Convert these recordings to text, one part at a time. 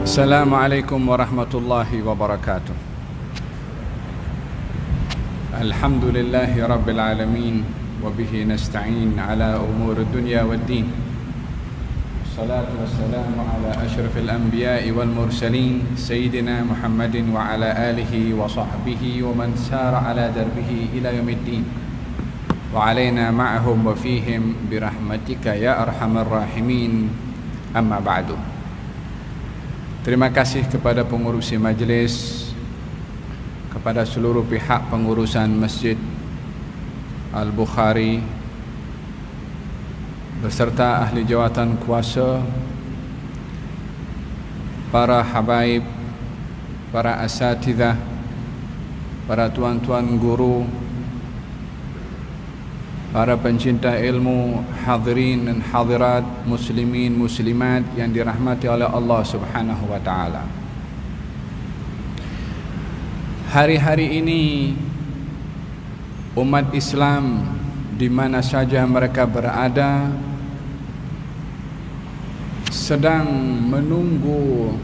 Assalamualaikum warahmatullahi wabarakatuh. Alhamdulillahi rabbil alamin wa bihi nasta'in ala umur dunya waddin. Salatu wassalamu ala ashrafil anbiya'i wal mursalin sayyidina Muhammadin wa ala alihi wa sahbihi wa man sara ala darbihi ila yaumiddin. Wa alaina ma'ahum wa fihim birahmatika ya arhamar rahimin. Amma ba'du. Terima kasih kepada pengurusi majlis, kepada seluruh pihak pengurusan Masjid Al-Bukhari beserta ahli jawatan kuasa, para habaib, para asatidzah, para tuan-tuan guru, para pencinta ilmu, hadirin dan hadirat, muslimin, muslimat yang dirahmati oleh Allah Subhanahu wa taala. Hari-hari ini umat Islam di mana saja mereka berada sedang menunggu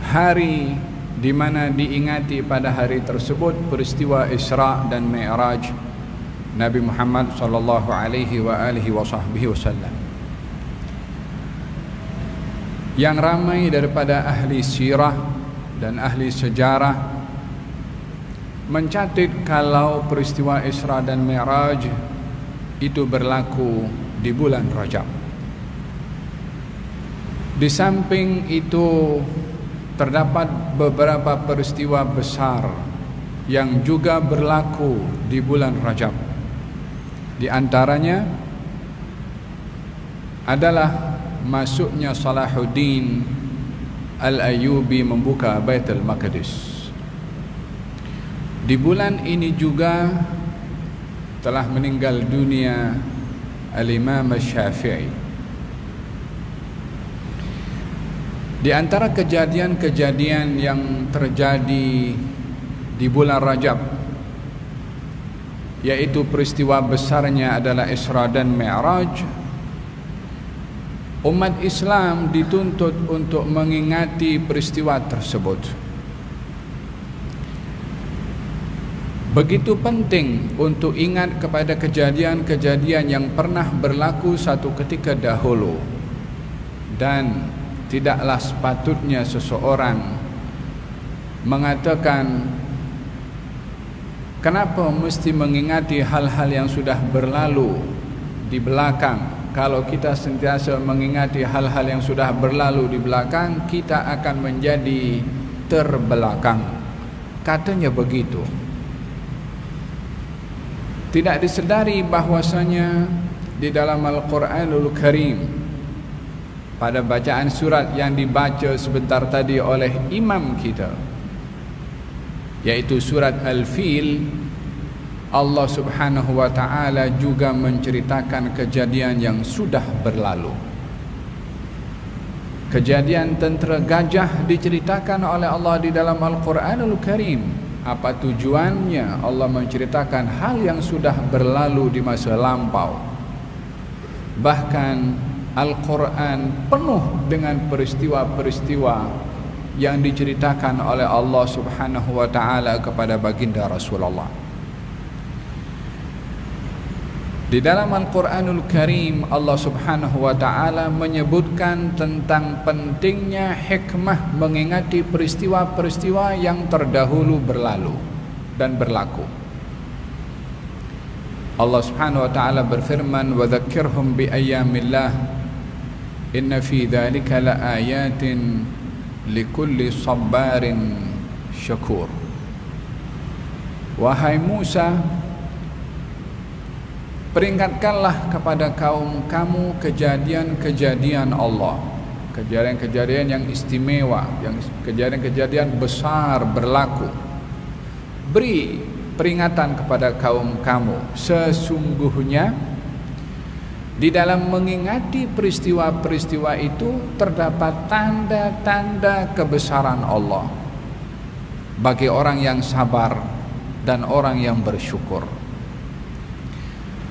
hari di mana diingati pada hari tersebut peristiwa Isra dan Mi'raj Nabi Muhammad sallallahu alaihi wasallam. Yang ramai daripada ahli sirah dan ahli sejarah mencatat kalau peristiwa Isra dan Mi'raj itu berlaku di bulan Rajab. Di samping itu terdapat beberapa peristiwa besar yang juga berlaku di bulan Rajab. Di antaranya adalah masuknya Salahuddin Al-Ayyubi membuka Baitul Maqdis. Di bulan ini juga telah meninggal dunia Al-Imam Syafi'i. Di antara kejadian-kejadian yang terjadi di bulan Rajab, yaitu peristiwa besarnya adalah Isra dan Mi'raj, umat Islam dituntut untuk mengingati peristiwa tersebut. Begitu penting untuk ingat kepada kejadian-kejadian yang pernah berlaku satu ketika dahulu, dan tidaklah sepatutnya seseorang mengatakan kenapa mesti mengingati hal-hal yang sudah berlalu di belakang. Kalau kita sentiasa mengingati hal-hal yang sudah berlalu di belakang, kita akan menjadi terbelakang. Katanya begitu. Tidak disedari bahwasanya di dalam Al-Quranul Karim, pada bacaan surat yang dibaca sebentar tadi oleh imam kita, yaitu surat Al-Fil, Allah Subhanahu wa taala juga menceritakan kejadian yang sudah berlalu. Kejadian tentera gajah diceritakan oleh Allah di dalam Al-Quranul Karim. Apa tujuannya? Allah menceritakan hal yang sudah berlalu di masa lampau. Bahkan Al-Quran penuh dengan peristiwa-peristiwa yang diceritakan oleh Allah Subhanahu wa taala kepada baginda Rasulullah. Di dalam Al-Quranul Karim, Allah Subhanahu wa taala menyebutkan tentang pentingnya hikmah mengingati peristiwa-peristiwa yang terdahulu berlalu dan berlaku. Allah Subhanahu wa taala berfirman, "Wa dzakkirhum bi ayyamillah inna fi dzalika laayatin likulli sabbarin syakur." Wahai Musa, peringatkanlah kepada kaum kamu kejadian-kejadian Allah, kejadian-kejadian yang istimewa, yang kejadian-kejadian besar berlaku. Beri peringatan kepada kaum kamu, sesungguhnya di dalam mengingati peristiwa-peristiwa itu terdapat tanda-tanda kebesaran Allah bagi orang yang sabar dan orang yang bersyukur.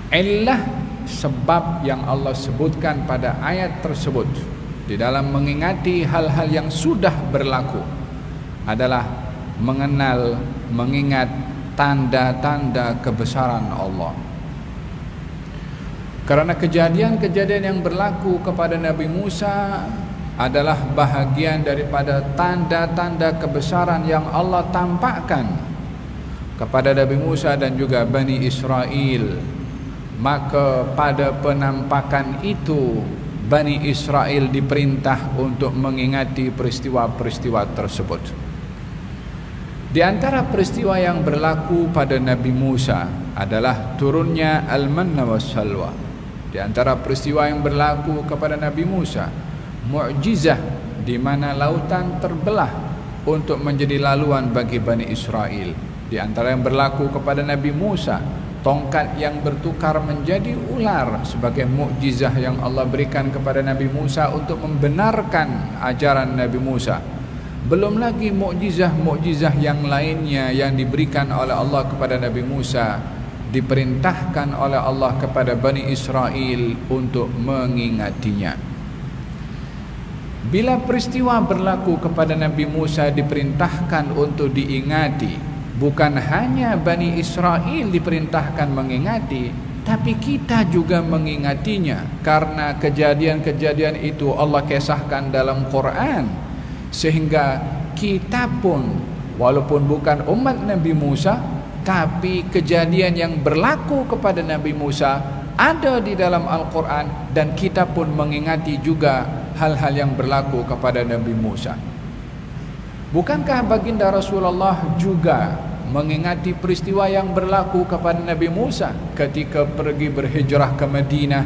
Illah sebab yang Allah sebutkan pada ayat tersebut di dalam mengingati hal-hal yang sudah berlaku adalah mengingat tanda-tanda kebesaran Allah. Karena kejadian-kejadian yang berlaku kepada Nabi Musa adalah bahagian daripada tanda-tanda kebesaran yang Allah tampakkan kepada Nabi Musa dan juga Bani Israel. Maka pada penampakan itu Bani Israel diperintah untuk mengingati peristiwa-peristiwa tersebut. Di antara peristiwa yang berlaku pada Nabi Musa adalah turunnya al-manna was-salwa. Di antara peristiwa yang berlaku kepada Nabi Musa, mukjizah di mana lautan terbelah untuk menjadi laluan bagi Bani Israel. Di antara yang berlaku kepada Nabi Musa, tongkat yang bertukar menjadi ular sebagai mukjizah yang Allah berikan kepada Nabi Musa untuk membenarkan ajaran Nabi Musa. Belum lagi mukjizah-mukjizah yang lainnya yang diberikan oleh Allah kepada Nabi Musa, diperintahkan oleh Allah kepada Bani Israel untuk mengingatinya. Bila peristiwa berlaku kepada Nabi Musa diperintahkan untuk diingati, bukan hanya Bani Israel diperintahkan mengingati, tapi kita juga mengingatinya, karena kejadian-kejadian itu Allah kisahkan dalam Quran, sehingga kita pun walaupun bukan umat Nabi Musa, tapi kejadian yang berlaku kepada Nabi Musa ada di dalam Al-Quran, dan kita pun mengingati juga hal-hal yang berlaku kepada Nabi Musa. Bukankah baginda Rasulullah juga mengingati peristiwa yang berlaku kepada Nabi Musa ketika pergi berhijrah ke Madinah,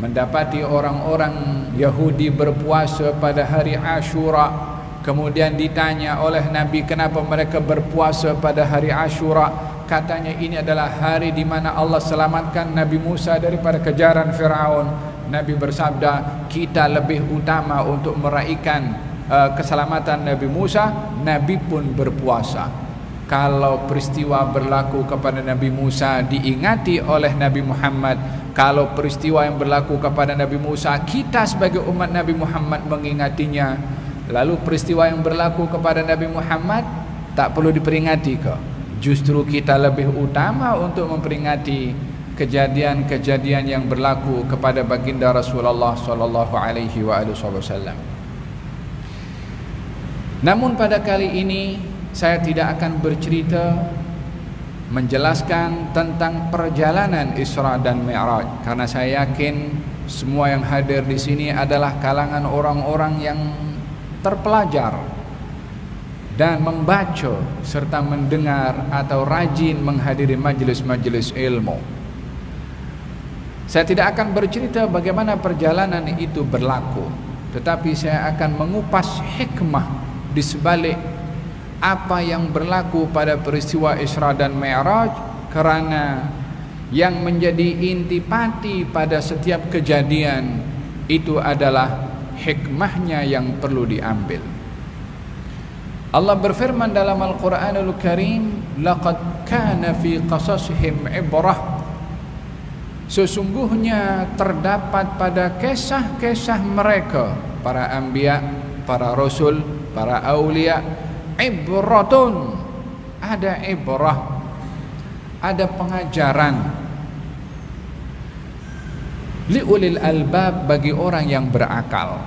mendapati orang-orang Yahudi berpuasa pada hari Ashura? Kemudian ditanya oleh Nabi kenapa mereka berpuasa pada hari Ashura. Katanya ini adalah hari di mana Allah selamatkan Nabi Musa daripada kejaran Firaun. Nabi bersabda, kita lebih utama untuk meraihkan keselamatan Nabi Musa. Nabi pun berpuasa. Kalau peristiwa berlaku kepada Nabi Musa diingati oleh Nabi Muhammad, kalau peristiwa yang berlaku kepada Nabi Musa kita sebagai umat Nabi Muhammad mengingatinya, lalu peristiwa yang berlaku kepada Nabi Muhammad tak perlu diperingati ke? Justru kita lebih utama untuk memperingati kejadian-kejadian yang berlaku kepada baginda Rasulullah sallallahu alaihi wasallam. Namun pada kali ini saya tidak akan bercerita menjelaskan tentang perjalanan Isra dan Mi'raj, karena saya yakin semua yang hadir di sini adalah kalangan orang-orang yang terpelajar dan membaca serta mendengar atau rajin menghadiri majlis-majlis ilmu. Saya tidak akan bercerita bagaimana perjalanan itu berlaku, tetapi saya akan mengupas hikmah di sebalik apa yang berlaku pada peristiwa Isra dan Mi'raj, kerana yang menjadi intipati pada setiap kejadian itu adalah hikmahnya yang perlu diambil. Allah berfirman dalam Al-Quranul Karim, laqad kana fi qasasihim ibrah. Sesungguhnya terdapat pada kisah-kisah mereka, para anbiya, para rasul, para aulia, ibratun, ada ibrah, ada pengajaran, liulil albab, bagi orang yang berakal.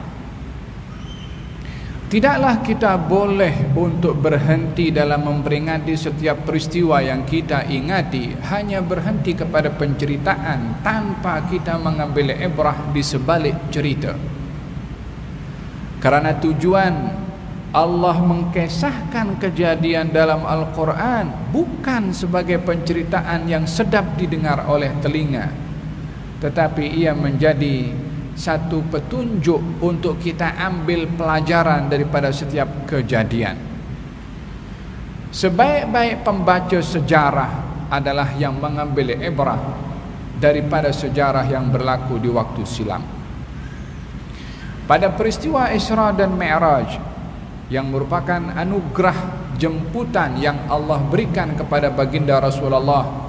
Tidaklah kita boleh untuk berhenti dalam memperingati setiap peristiwa yang kita ingati hanya berhenti kepada penceritaan tanpa kita mengambil ibrah di sebalik cerita. Karena tujuan Allah mengkisahkan kejadian dalam Al-Quran bukan sebagai penceritaan yang sedap didengar oleh telinga, tetapi ia menjadi satu petunjuk untuk kita ambil pelajaran daripada setiap kejadian. Sebaik-baik pembaca sejarah adalah yang mengambil ibrah daripada sejarah yang berlaku di waktu silam. Pada peristiwa Isra dan Mi'raj, yang merupakan anugerah jemputan yang Allah berikan kepada baginda Rasulullah,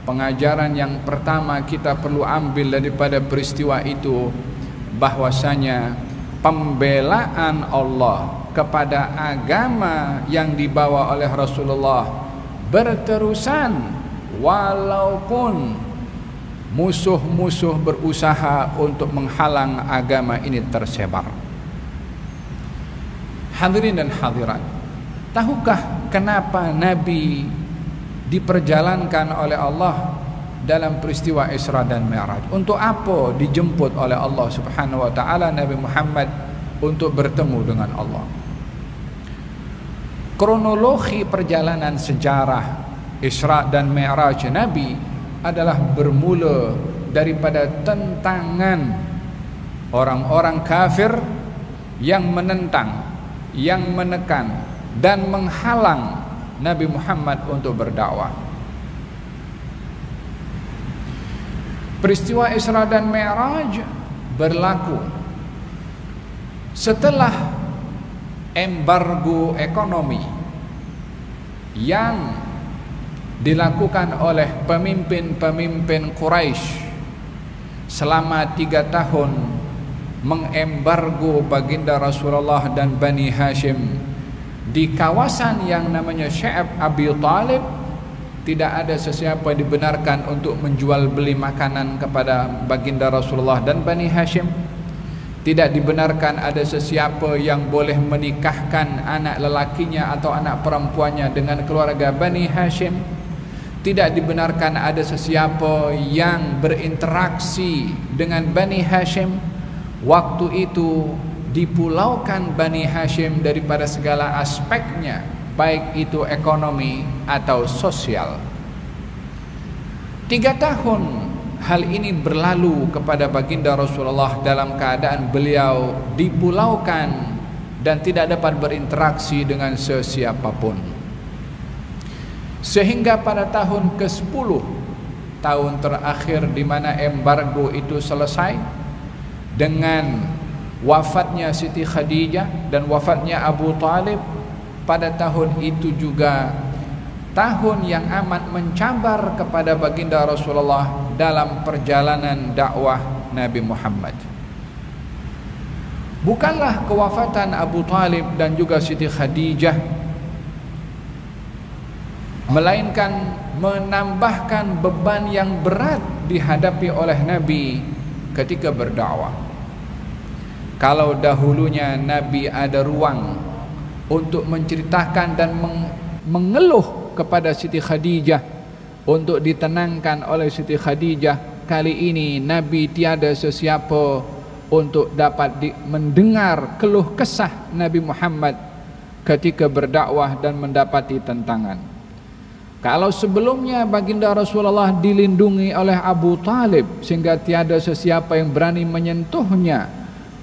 pengajaran yang pertama kita perlu ambil daripada peristiwa itu bahwasanya pembelaan Allah kepada agama yang dibawa oleh Rasulullah berterusan walaupun musuh-musuh berusaha untuk menghalang agama ini tersebar. Hadirin dan hadirat, tahukah kenapa Nabi diperjalankan oleh Allah dalam peristiwa Isra dan Mi'raj? Untuk apa dijemput oleh Allah Subhanahu wa taala Nabi Muhammad untuk bertemu dengan Allah? Kronologi perjalanan sejarah Isra dan Mi'raj Nabi adalah bermula daripada tentangan orang-orang kafir yang menentang, yang menekan dan menghalang Nabi Muhammad untuk berdakwah. Peristiwa Isra dan Mi'raj berlaku setelah embargo ekonomi yang dilakukan oleh pemimpin-pemimpin Quraisy selama 3 tahun, mengembargo baginda Rasulullah dan Bani Hashim di kawasan yang namanya Sy'ab Abi Thalib. Tidak ada sesiapa yang dibenarkan untuk menjual beli makanan kepada baginda Rasulullah dan Bani Hashim. Tidak dibenarkan ada sesiapa yang boleh menikahkan anak lelakinya atau anak perempuannya dengan keluarga Bani Hashim. Tidak dibenarkan ada sesiapa yang berinteraksi dengan Bani Hashim. Waktu itu dipulaukan Bani Hashim daripada segala aspeknya, baik itu ekonomi atau sosial. 3 tahun hal ini berlalu kepada baginda Rasulullah dalam keadaan beliau dipulaukan dan tidak dapat berinteraksi dengan sesiapapun. Sehingga pada tahun ke-10, tahun terakhir di mana embargo itu selesai, dengan wafatnya Siti Khadijah dan wafatnya Abu Thalib, pada tahun itu juga tahun yang amat mencabar kepada baginda Rasulullah dalam perjalanan dakwah Nabi Muhammad. Bukanlah kewafatan Abu Thalib dan juga Siti Khadijah, melainkan menambahkan beban yang berat dihadapi oleh Nabi ketika berdakwah. Kalau dahulunya Nabi ada ruang untuk menceritakan dan mengeluh kepada Siti Khadijah untuk ditenangkan oleh Siti Khadijah, kali ini Nabi tiada sesiapa untuk dapat mendengar keluh kesah Nabi Muhammad ketika berdakwah dan mendapati tentangan. Kalau sebelumnya baginda Rasulullah dilindungi oleh Abu Thalib sehingga tiada sesiapa yang berani menyentuhnya,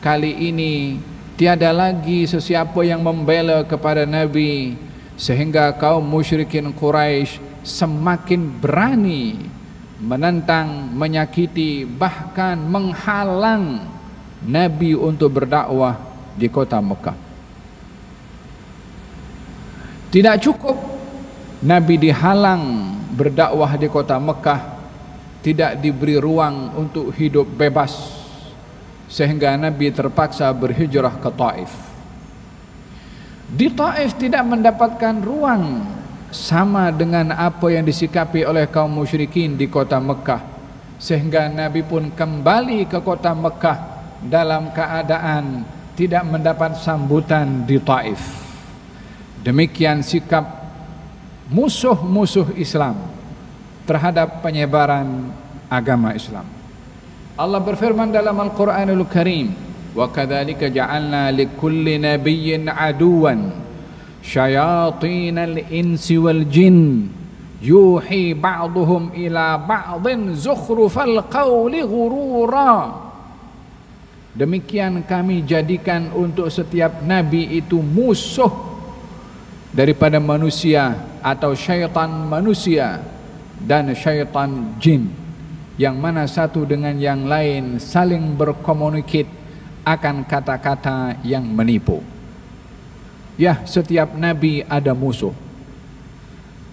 kali ini tiada lagi sesiapa yang membela kepada Nabi, sehingga kaum musyrikin Quraisy semakin berani menentang, menyakiti, bahkan menghalang Nabi untuk berdakwah di kota Mekah. Tidak cukup Nabi dihalang berdakwah di kota Mekah, tidak diberi ruang untuk hidup bebas, sehingga Nabi terpaksa berhijrah ke Taif. Di Taif tidak mendapatkan ruang sama dengan apa yang disikapi oleh kaum musyrikin di kota Mekah, sehingga Nabi pun kembali ke kota Mekah dalam keadaan tidak mendapat sambutan di Taif. Demikian sikap musuh-musuh Islam terhadap penyebaran agama Islam. Allah berfirman dalam Al-Quranul Karim, wa kadzalika ja'alna likulli nabiyyin aduwan syayatinal insi wal jin yuhi ba'duhum ila ba'din zukhrufal qawli ghurura. Demikian kami jadikan untuk setiap nabi itu musuh daripada manusia atau syaitan manusia dan syaitan jin, yang mana satu dengan yang lain saling berkomunikasi akan kata-kata yang menipu. Ya, setiap nabi ada musuh,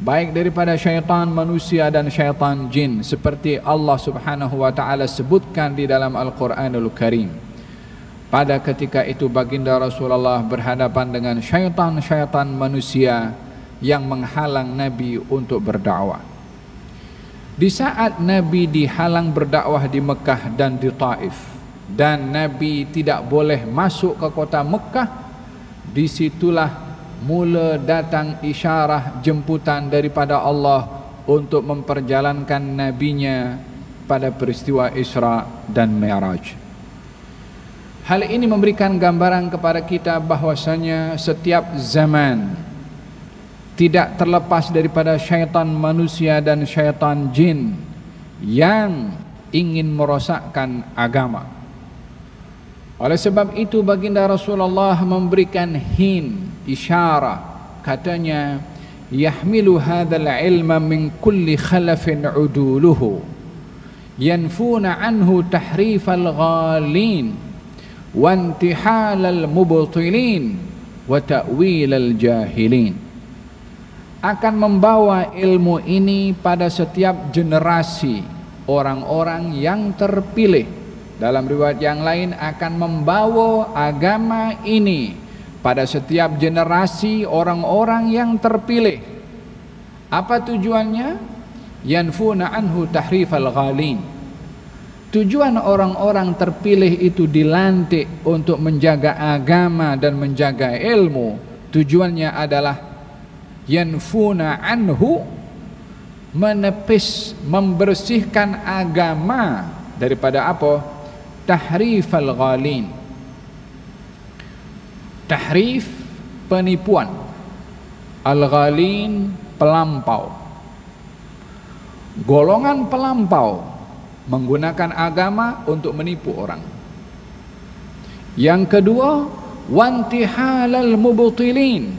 baik daripada syaitan manusia dan syaitan jin, seperti Allah Subhanahu wa taala sebutkan di dalam Al-Qur'anul Karim. Pada ketika itu baginda Rasulullah berhadapan dengan syaitan-syaitan manusia yang menghalang Nabi untuk berdakwah. Di saat Nabi dihalang berdakwah di Mekah dan di Taif, dan Nabi tidak boleh masuk ke kota Mekah, disitulah mula datang isyarah jemputan daripada Allah untuk memperjalankan nabinya pada peristiwa Isra dan Mi'raj. Hal ini memberikan gambaran kepada kita bahwasanya setiap zaman tidak terlepas daripada syaitan manusia dan syaitan jin yang ingin merosakkan agama. Oleh sebab itu baginda Rasulullah memberikan isyarat, katanya, yahmilu hadzal ilma min kulli khalafin uduluhu yanfuna anhu tahrifal ghalin wa intihalal mubtilin wa ta'wilal jahilin. Akan membawa ilmu ini pada setiap generasi orang-orang yang terpilih. Dalam riwayat yang lain, akan membawa agama ini pada setiap generasi orang-orang yang terpilih. Apa tujuannya? Yanfuna anhu tahrifal ghalin. Tujuan orang-orang terpilih itu dilantik untuk menjaga agama dan menjaga ilmu. Tujuannya adalah yanfuna anhu, menepis, membersihkan agama daripada apa? Tahrifal ghalin. Tahrif, penipuan. Al-ghalin, pelampau. Golongan pelampau menggunakan agama untuk menipu orang. Yang kedua, wantihalal mubtilin.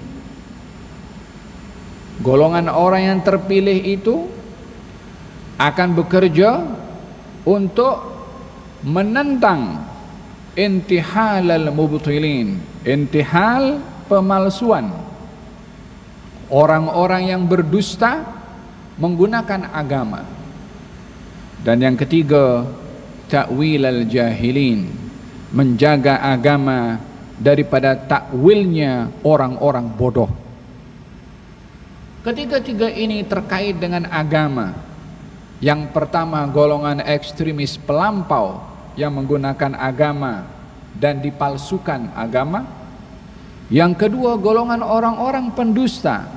Golongan orang yang terpilih itu akan bekerja untuk menentang intihalal mubtilin. Intihal, pemalsuan. Orang-orang yang berdusta menggunakan agama. Dan yang ketiga, ta'wilal jahilin, menjaga agama daripada takwilnya orang-orang bodoh. Ketiga-tiga ini terkait dengan agama. Yang pertama, golongan ekstremis pelampau yang menggunakan agama dan dipalsukan agama. Yang kedua, golongan orang-orang pendusta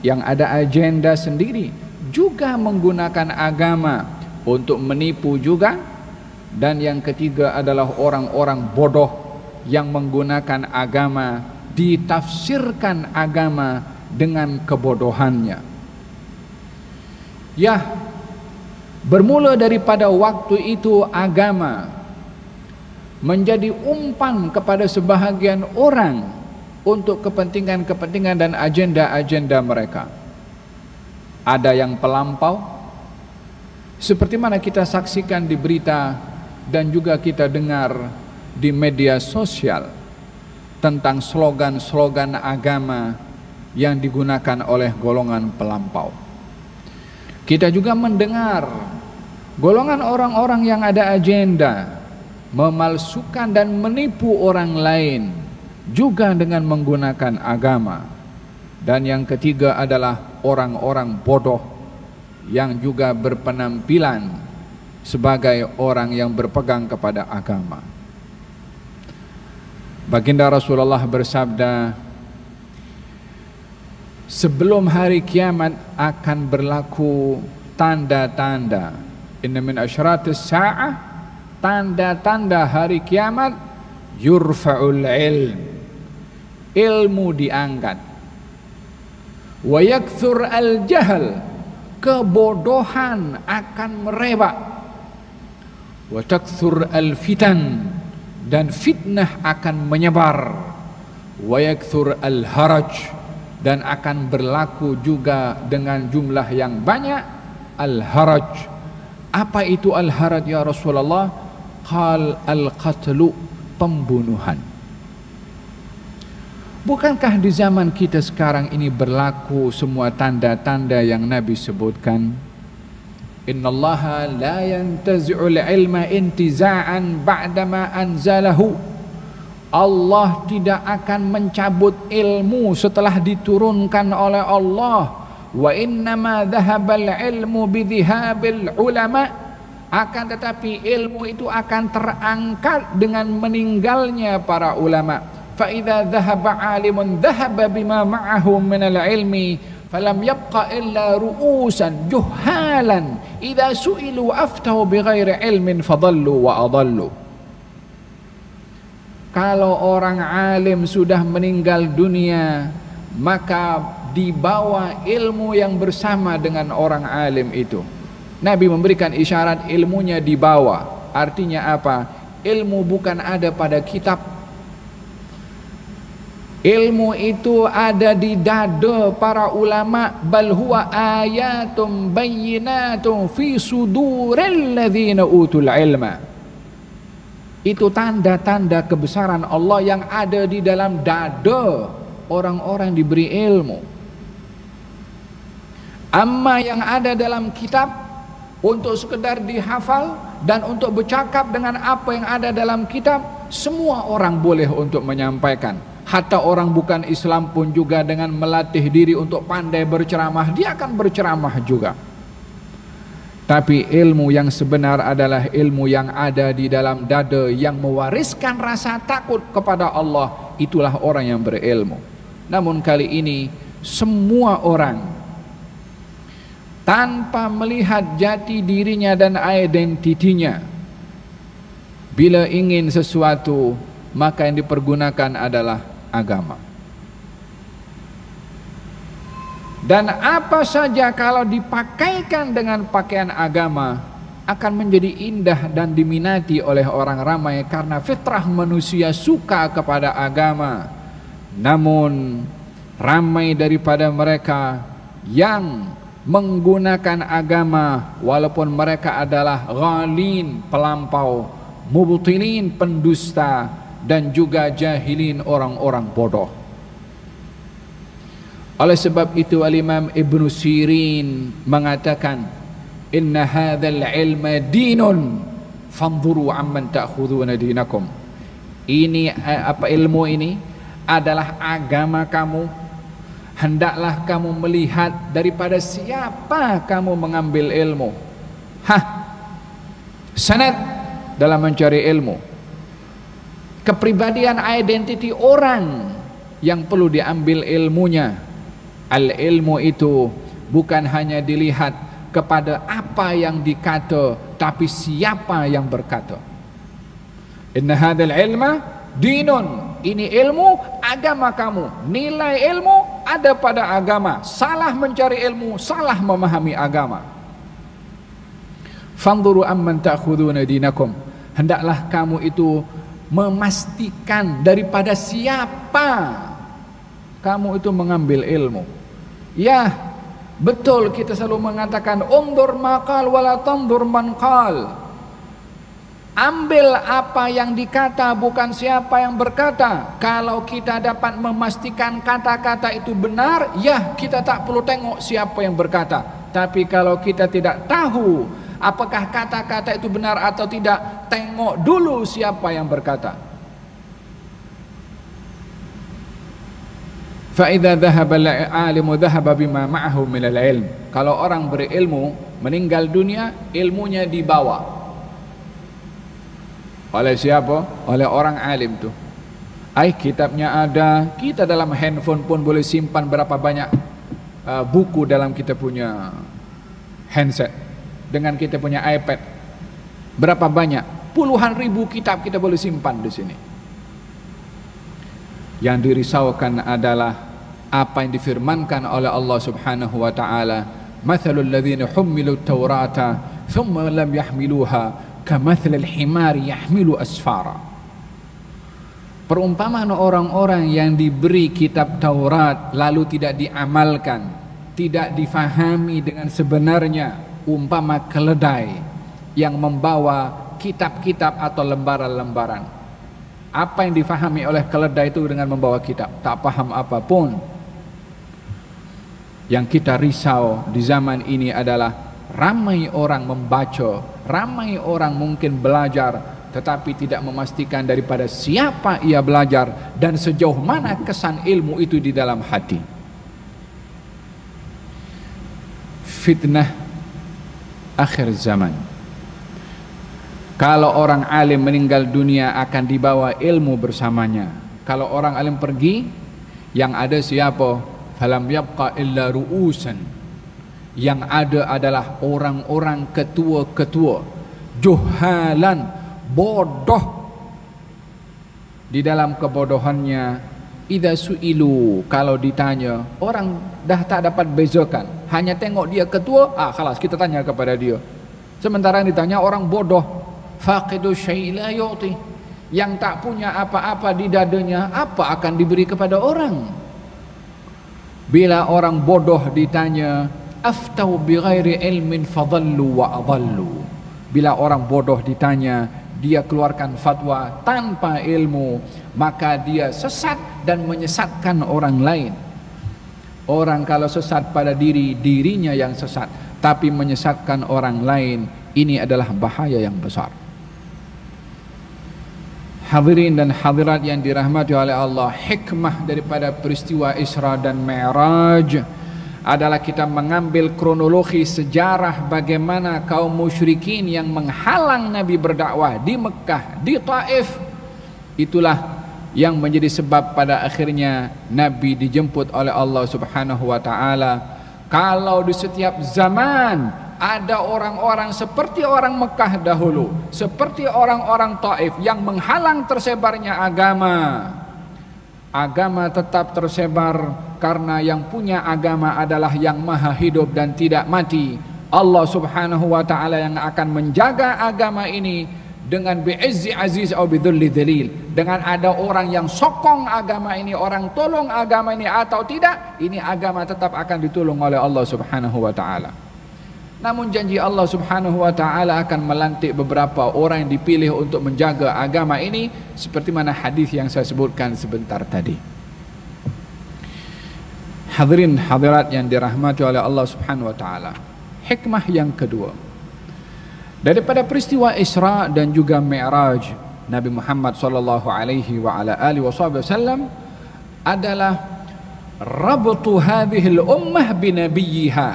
yang ada agenda sendiri, juga menggunakan agama untuk menipu juga. Dan yang ketiga adalah orang-orang bodoh yang menggunakan agama, ditafsirkan agama dengan kebodohannya. Ya, bermula daripada waktu itu agama menjadi umpan kepada sebahagian orang untuk kepentingan-kepentingan dan agenda-agenda mereka. Ada yang pelampau, seperti mana kita saksikan di berita dan juga kita dengar di media sosial tentang slogan-slogan agama yang digunakan oleh golongan pelampau. Kita juga mendengar golongan orang-orang yang ada agenda memalsukan dan menipu orang lain juga dengan menggunakan agama. Dan yang ketiga adalah orang-orang bodoh yang juga berpenampilan sebagai orang yang berpegang kepada agama. Baginda Rasulullah bersabda, sebelum hari kiamat akan berlaku tanda-tanda. Inna min asyratis sa'ah, tanda-tanda hari kiamat, yurfa'ul ilm, ilmu diangkat. Wa yakthur al-jahl, kebodohan akan merebak. Wa takthur al-fitan, dan fitnah akan menyebar. Wa yakthur al-haraj, dan akan berlaku juga dengan jumlah yang banyak al-haraj. Apa itu al-haraj ya Rasulullah? Qal al-qatlu, pembunuhan. Bukankah di zaman kita sekarang ini berlaku semua tanda-tanda yang Nabi sebutkan? Innallaha la yantazi'ul ilma intiza'an ba'dama anzalahu Allah tidak akan mencabut ilmu setelah diturunkan oleh Allah. Wa innama dhahabal ilmu bidhihabil ulama, akan tetapi ilmu itu akan terangkat dengan meninggalnya para ulama. Fa idza dhahaba alimun dhahaba bima ma'ahu minal ilmi falam yabqa illa ru'usan juhalan idza su'ilu aftahu bighairi ilmin fadallu wa adallu. Kalau orang alim sudah meninggal dunia, maka dibawa ilmu yang bersama dengan orang alim itu. Nabi memberikan isyarat ilmunya dibawa. Artinya apa? Ilmu bukan ada pada kitab. Ilmu itu ada di dada para ulama. Bal huwa ayatum bayyinatum fi suduril ladzina utul ilma. Itu tanda-tanda kebesaran Allah yang ada di dalam dada orang-orang yang diberi ilmu. Amma yang ada dalam kitab untuk sekedar dihafal dan untuk bercakap dengan apa yang ada dalam kitab, semua orang boleh untuk menyampaikan. Hatta orang bukan Islam pun juga dengan melatih diri untuk pandai berceramah, dia akan berceramah juga. Tapi ilmu yang sebenar adalah ilmu yang ada di dalam dada, yang mewariskan rasa takut kepada Allah. Itulah orang yang berilmu. Namun kali ini semua orang tanpa melihat jati dirinya dan identitinya, bila ingin sesuatu maka yang dipergunakan adalah agama. Dan apa saja kalau dipakaikan dengan pakaian agama akan menjadi indah dan diminati oleh orang ramai, karena fitrah manusia suka kepada agama. Namun ramai daripada mereka yang menggunakan agama walaupun mereka adalah ghalin, pelampau, mubtilin, pendusta, dan juga jahilin, orang-orang bodoh. Oleh sebab itu Al-Imam Ibn Sirin mengatakan, inna hadzal ilma dinun fanzuru amman ta'khuduna dinakum. Ini ilmu ini adalah agama kamu. Hendaklah kamu melihat daripada siapa kamu mengambil ilmu. Sanad dalam mencari ilmu. Kepribadian, identiti orang yang perlu diambil ilmunya. Al-ilmu itu bukan hanya dilihat kepada apa yang dikata, tapi siapa yang berkata. Inna hadzal ilma dinun. Ini ilmu, agama kamu. Nilai ilmu ada pada agama. Salah mencari ilmu, salah memahami agama. Fanzuru amman ta'khuduna dinakum. Hendaklah kamu itu memastikan daripada siapa kamu itu mengambil ilmu. Ya, betul kita selalu mengatakan undur maqal wala tandur man qal. Ambil apa yang dikata, bukan siapa yang berkata. Kalau kita dapat memastikan kata-kata itu benar, ya kita tak perlu tengok siapa yang berkata. Tapi kalau kita tidak tahu apakah kata-kata itu benar atau tidak, tengok dulu siapa yang berkata. Fa'idha dhahaba al-alimu dhahaba bima ma'ahu minal ilm. Kalau orang berilmu meninggal dunia, ilmunya dibawa oleh siapa? Oleh orang alim tuh. Kitabnya ada, kita dalam handphone pun boleh simpan berapa banyak buku dalam kita punya handset, dengan kita punya iPad. Berapa banyak? Puluhan ribu kitab kita boleh simpan di sini. Yang dirisaukan adalah apa yang difirmankan oleh Allah Subhanahu wa taala, mathalul ladzina humilu taurata thumma lam yahmiluha kamathalil himari yahmilu asfara. Perumpamaan orang-orang yang diberi kitab Taurat lalu tidak diamalkan, tidak difahami dengan sebenarnya, umpama keledai yang membawa kitab-kitab atau lembaran-lembaran. Apa yang difahami oleh keledai itu dengan membawa kitab? Tak paham apapun. Yang kita risau di zaman ini adalah ramai orang membaca, ramai orang mungkin belajar, tetapi tidak memastikan daripada siapa ia belajar dan sejauh mana kesan ilmu itu di dalam hati. Fitnah akhir zaman. Kalau orang alim meninggal dunia akan dibawa ilmu bersamanya. Kalau orang alim pergi, yang ada siapa? Falam yabqa illa ru'usan. Yang ada adalah orang-orang ketua-ketua, juhalan, bodoh. Di dalam kebodohannya, idza su'ilu, kalau ditanya, orang dah tak dapat bezakan. Hanya tengok dia ketua, khalas kita tanya kepada dia. Sementara yang ditanya orang bodoh, faqidu syai' la yu'ti, yang tak punya apa-apa di dadanya, apa akan diberi kepada orang? Bila orang bodoh ditanya, aftau bighairi ilmin fadallu wa adallu. Bila orang bodoh ditanya, dia keluarkan fatwa tanpa ilmu, maka dia sesat dan menyesatkan orang lain. Orang kalau sesat pada dirinya yang sesat, tapi menyesatkan orang lain, ini adalah bahaya yang besar. Hadirin dan hadirat yang dirahmati oleh Allah, hikmah daripada peristiwa Isra dan Mi'raj adalah kita mengambil kronologi sejarah bagaimana kaum musyrikin yang menghalang Nabi berdakwah di Mekah, di Taif. Itulah yang menjadi sebab pada akhirnya Nabi dijemput oleh Allah Subhanahu wa taala. Kalau di setiap zaman ada orang-orang seperti orang Mekah dahulu, seperti orang-orang Taif yang menghalang tersebarnya agama, agama tetap tersebar karena yang punya agama adalah yang maha hidup dan tidak mati. Allah Subhanahu wa taala yang akan menjaga agama ini dengan bi'izzi aziz atau bidhulli dhalil. Dengan ada orang yang sokong agama ini, orang tolong agama ini atau tidak, ini agama tetap akan ditolong oleh Allah Subhanahu wa taala. Namun janji Allah Subhanahu wa taala akan melantik beberapa orang yang dipilih untuk menjaga agama ini, seperti mana hadis yang saya sebutkan sebentar tadi. Hadirin hadirat yang dirahmati oleh Allah Subhanahu wa taala. Hikmah yang kedua daripada peristiwa Isra dan juga Mi'raj Nabi Muhammad sallallahu alaihi wa ala alihi wasallam adalah rabtu hadhihi al-ummah bi nabiyha,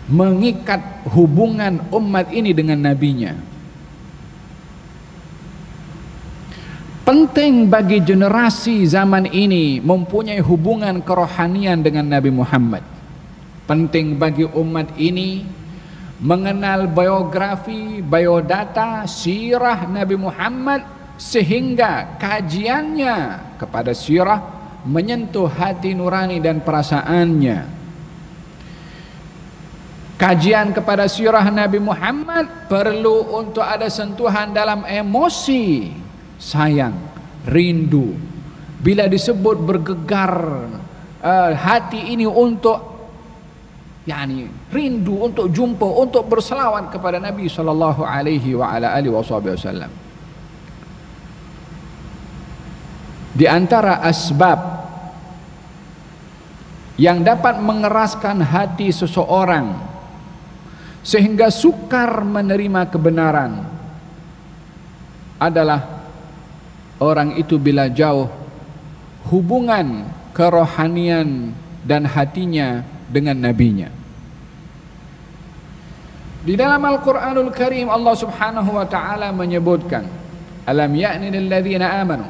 mengikat hubungan umat ini dengan nabinya. Penting bagi generasi zaman ini mempunyai hubungan kerohanian dengan Nabi Muhammad. Penting bagi umat ini mengenal biografi, biodata, sirah Nabi Muhammad, sehingga kajiannya kepada sirah menyentuh hati nurani dan perasaannya. Kajian kepada sirah Nabi Muhammad perlu untuk ada sentuhan dalam emosi, sayang, rindu. Bila disebut bergegar hati ini untuk rindu untuk jumpa, untuk berselawat kepada Nabi sallallahu alaihi wa ala alihi wasallam. Di antara asbab yang dapat mengeraskan hati seseorang sehingga sukar menerima kebenaran adalah orang itu bila jauh hubungan kerohanian dan hatinya dengan nabinya. Di dalam Al-Quranul Karim Allah Subhanahu wa taala menyebutkan, alam ya'ni lil ladzina amanu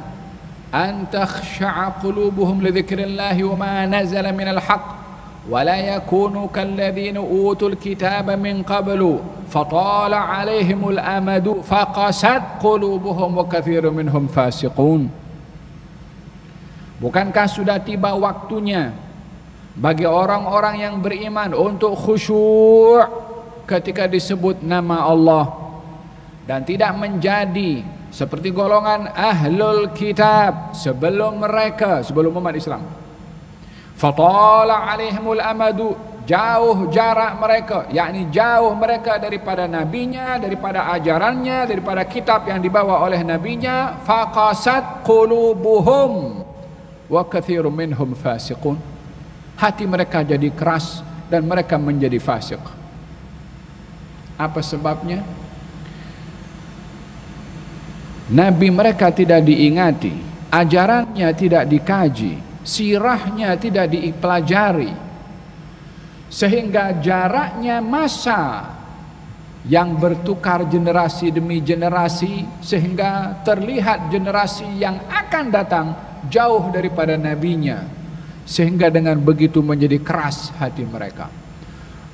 an takhsha'a qulubuhum li dzikrillahi wa ma nazala minal haqq wa la yakunu kal ladzina utul kitaba min qablu fatala 'alaihimul amadu faqasat qulubuhum wa katsirun minhum fasiqun. Bukankah sudah tiba waktunya bagi orang-orang yang beriman untuk khusyuk ketika disebut nama Allah dan tidak menjadi seperti golongan ahlul kitab sebelum mereka, sebelum umat Islam. Fatala alaihimul amadu, jauh jarak mereka, yakni jauh mereka daripada nabinya, daripada ajarannya, daripada kitab yang dibawa oleh nabinya. Faqasat qulubuhum wa katsirun minhum fasiqun. Hati mereka jadi keras dan mereka menjadi fasik. Apa sebabnya? Nabi mereka tidak diingati, ajarannya tidak dikaji, sirahnya tidak dipelajari, sehingga jaraknya masa yang bertukar generasi demi generasi, sehingga terlihat generasi yang akan datang jauh daripada nabinya, sehingga dengan begitu menjadi keras hati mereka.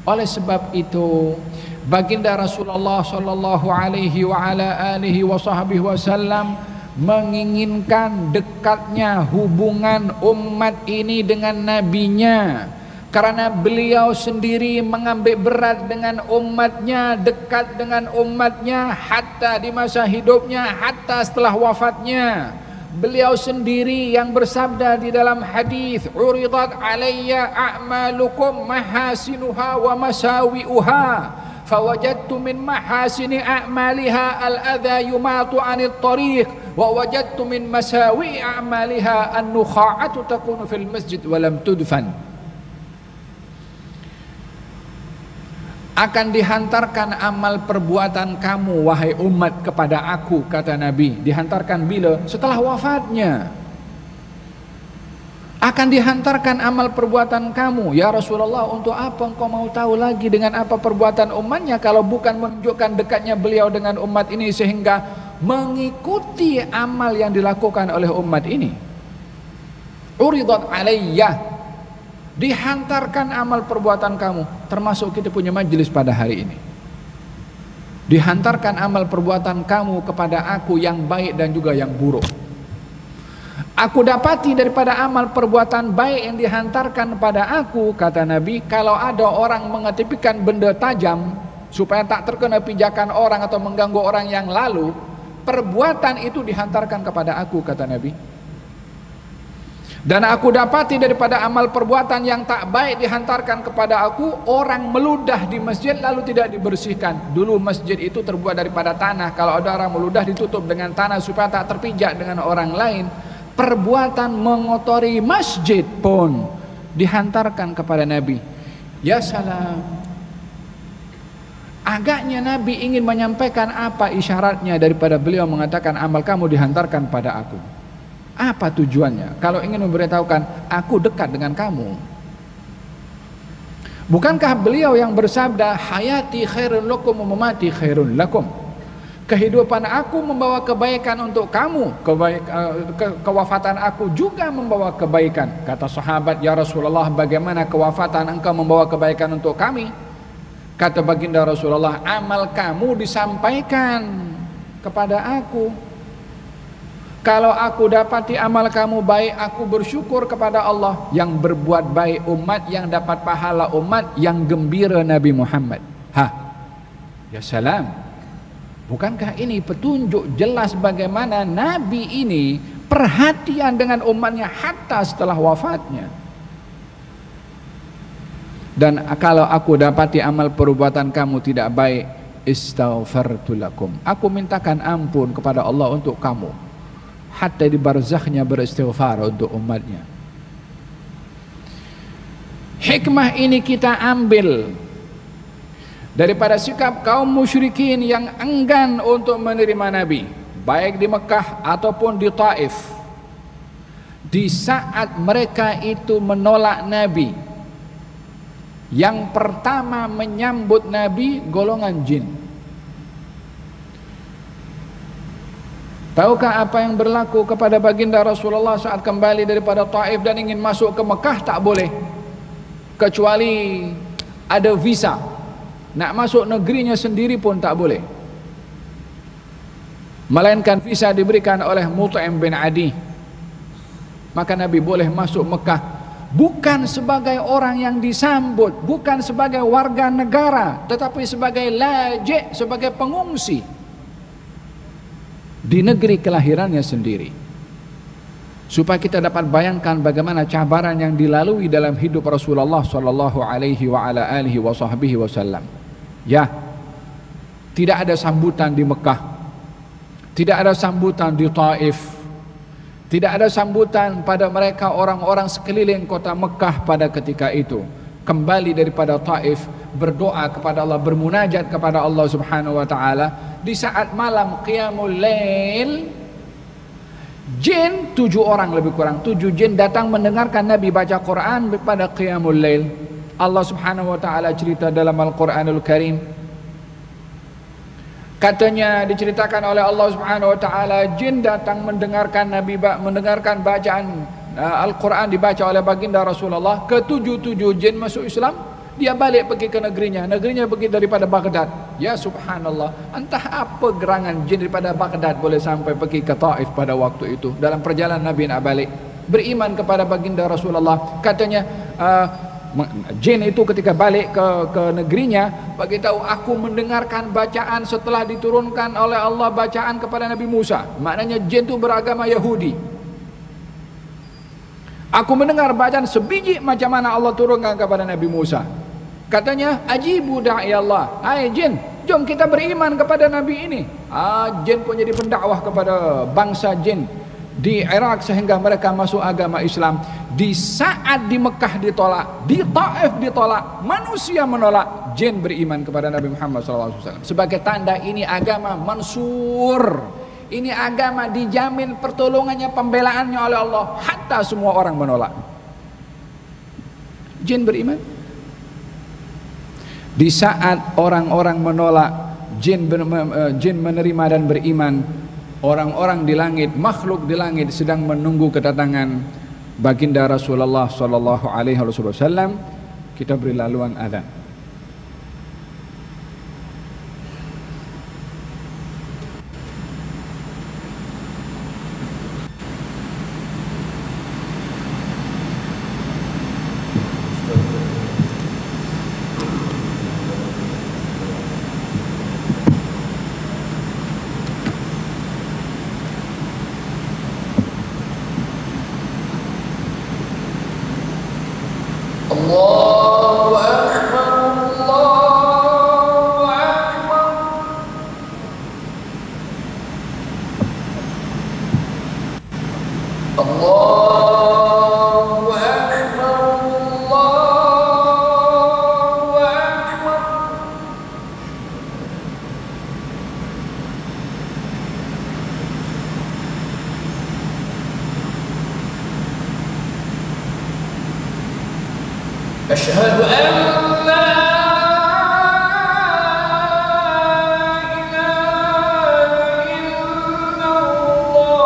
Oleh sebab itu, baginda Rasulullah sallallahu alaihi wa ala alihi wasallam menginginkan dekatnya hubungan umat ini dengan nabinya, karena beliau sendiri mengambil berat dengan umatnya, dekat dengan umatnya hatta di masa hidupnya, hatta setelah wafatnya. Beliau sendiri yang bersabda di dalam hadis, "Uridat alayya a'malukum mahasinuha wa masawi'uha, fawajadtu min mahasini a'maliha al-adha yumatu 'anil tariq, wa wajadtu min masawi' a'maliha an-nukha'atu takunu fil masjid wa lam tudfan." Akan dihantarkan amal perbuatan kamu wahai umat kepada aku, kata Nabi. Dihantarkan bila? Setelah wafatnya. Akan dihantarkan amal perbuatan kamu. Ya Rasulullah, untuk apa engkau mau tahu lagi dengan apa perbuatan umatnya, kalau bukan menunjukkan dekatnya beliau dengan umat ini sehingga mengikuti amal yang dilakukan oleh umat ini. Uridat alayya, dihantarkan amal perbuatan kamu, termasuk kita punya majelis pada hari ini. Dihantarkan amal perbuatan kamu kepada aku yang baik dan juga yang buruk. Aku dapati daripada amal perbuatan baik yang dihantarkan pada aku, kata Nabi, kalau ada orang mengetipikan benda tajam supaya tak terkena pijakan orang atau mengganggu orang yang lalu, perbuatan itu dihantarkan kepada aku, kata Nabi. Dan aku dapati daripada amal perbuatan yang tak baik dihantarkan kepada aku, orang meludah di masjid lalu tidak dibersihkan. Dulu masjid itu terbuat daripada tanah, kalau ada orang meludah ditutup dengan tanah supaya tak terpijak dengan orang lain. Perbuatan mengotori masjid pun dihantarkan kepada Nabi. Ya salam, agaknya Nabi ingin menyampaikan apa isyaratnya daripada beliau mengatakan amal kamu dihantarkan pada aku. Apa tujuannya? Kalau ingin memberitahukan aku dekat dengan kamu. Bukankah beliau yang bersabda, hayati khairun lakum wa mamati khairun lakum, kehidupan aku membawa kebaikan untuk kamu, kewafatan aku juga membawa kebaikan. Kata sahabat, ya Rasulullah, bagaimana kewafatan engkau membawa kebaikan untuk kami? Kata baginda Rasulullah, amal kamu disampaikan kepada aku. Kalau aku dapati amal kamu baik, aku bersyukur kepada Allah. Yang berbuat baik umat, yang dapat pahala umat, yang gembira Nabi Muhammad. Ya salam, bukankah ini petunjuk jelas bagaimana Nabi ini perhatian dengan umatnya hatta setelah wafatnya. Dan kalau aku dapati amal perbuatan kamu tidak baik, istaghfartu lakum, aku mintakan ampun kepada Allah untuk kamu. Hatta di barzakhnya beristighfar untuk umatnya. Hikmah ini kita ambil daripada sikap kaum musyrikin yang enggan untuk menerima Nabi, baik di Mekah ataupun di Taif. Di saat mereka itu menolak Nabi, yang pertama menyambut Nabi golongan jin. Tahukah apa yang berlaku kepada baginda Rasulullah saat kembali daripada Taif dan ingin masuk ke Mekah? Tak boleh, kecuali ada visa. Nak masuk negerinya sendiri pun tak boleh, melainkan visa diberikan oleh Mut'im bin Adi. Maka Nabi boleh masuk Mekah, bukan sebagai orang yang disambut, bukan sebagai warga negara, tetapi sebagai laji', sebagai pengungsi di negeri kelahirannya sendiri. Supaya kita dapat bayangkan bagaimana cabaran yang dilalui dalam hidup Rasulullah sallallahu alaihi wa ala alihi wasallam. Ya, tidak ada sambutan di Mekah, tidak ada sambutan di Taif, tidak ada sambutan pada mereka orang-orang sekeliling kota Mekah pada ketika itu. kembali daripada Taif, berdoa kepada Allah, bermunajat kepada Allah Subhanahu wa taala di saat malam qiyamul lail. Jin 7 orang lebih kurang, 7 jin datang mendengarkan Nabi baca Quran pada qiyamul lail. Allah Subhanahu wa taala cerita dalam Al-Quranul Karim, katanya diceritakan oleh Allah Subhanahu wa taala, jin datang mendengarkan Nabi mendengarkan bacaan Al-Quran dibaca oleh baginda Rasulullah. Ke-7 jin masuk Islam. Dia balik pergi ke negerinya pergi daripada Baghdad. Ya subhanallah, entah apa gerangan jin daripada Baghdad boleh sampai pergi ke Taif pada waktu itu. Dalam perjalanan Nabi nak balik, beriman kepada baginda Rasulullah. Katanya jin itu ketika balik ke negerinya bagi tahu, aku mendengarkan bacaan setelah diturunkan oleh Allah bacaan kepada Nabi Musa. Maknanya jin itu beragama Yahudi. Aku mendengar bacaan sebiji macam mana Allah turunkan kepada Nabi Musa. Katanya, ajibu da'i Allah. Hai jin, jom kita beriman kepada Nabi ini. Jin pun jadi pendakwah kepada bangsa jin di Iraq sehingga mereka masuk agama Islam. Di saat di Mekah ditolak, di Taif ditolak, manusia menolak, jin beriman kepada Nabi Muhammad SAW. Sebagai tanda ini agama mansur. Ini agama dijamin pertolongannya, pembelaannya oleh Allah, hatta semua orang menolak. Jin beriman. Di saat orang-orang menolak, jin menerima dan beriman. Orang-orang di langit, makhluk di langit sedang menunggu kedatangan baginda Rasulullah sallallahu alaihi wasallam. Kita beri laluan azan. Allahu Akbar, Allahu Akbar. Allahu Akbar, Allahu Akbar. أشهد أن لا إله إلا الله.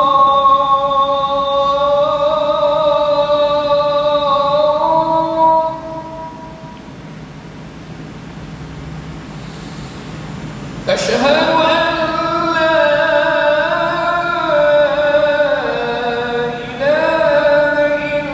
أشهد أن لا إله إلا الله.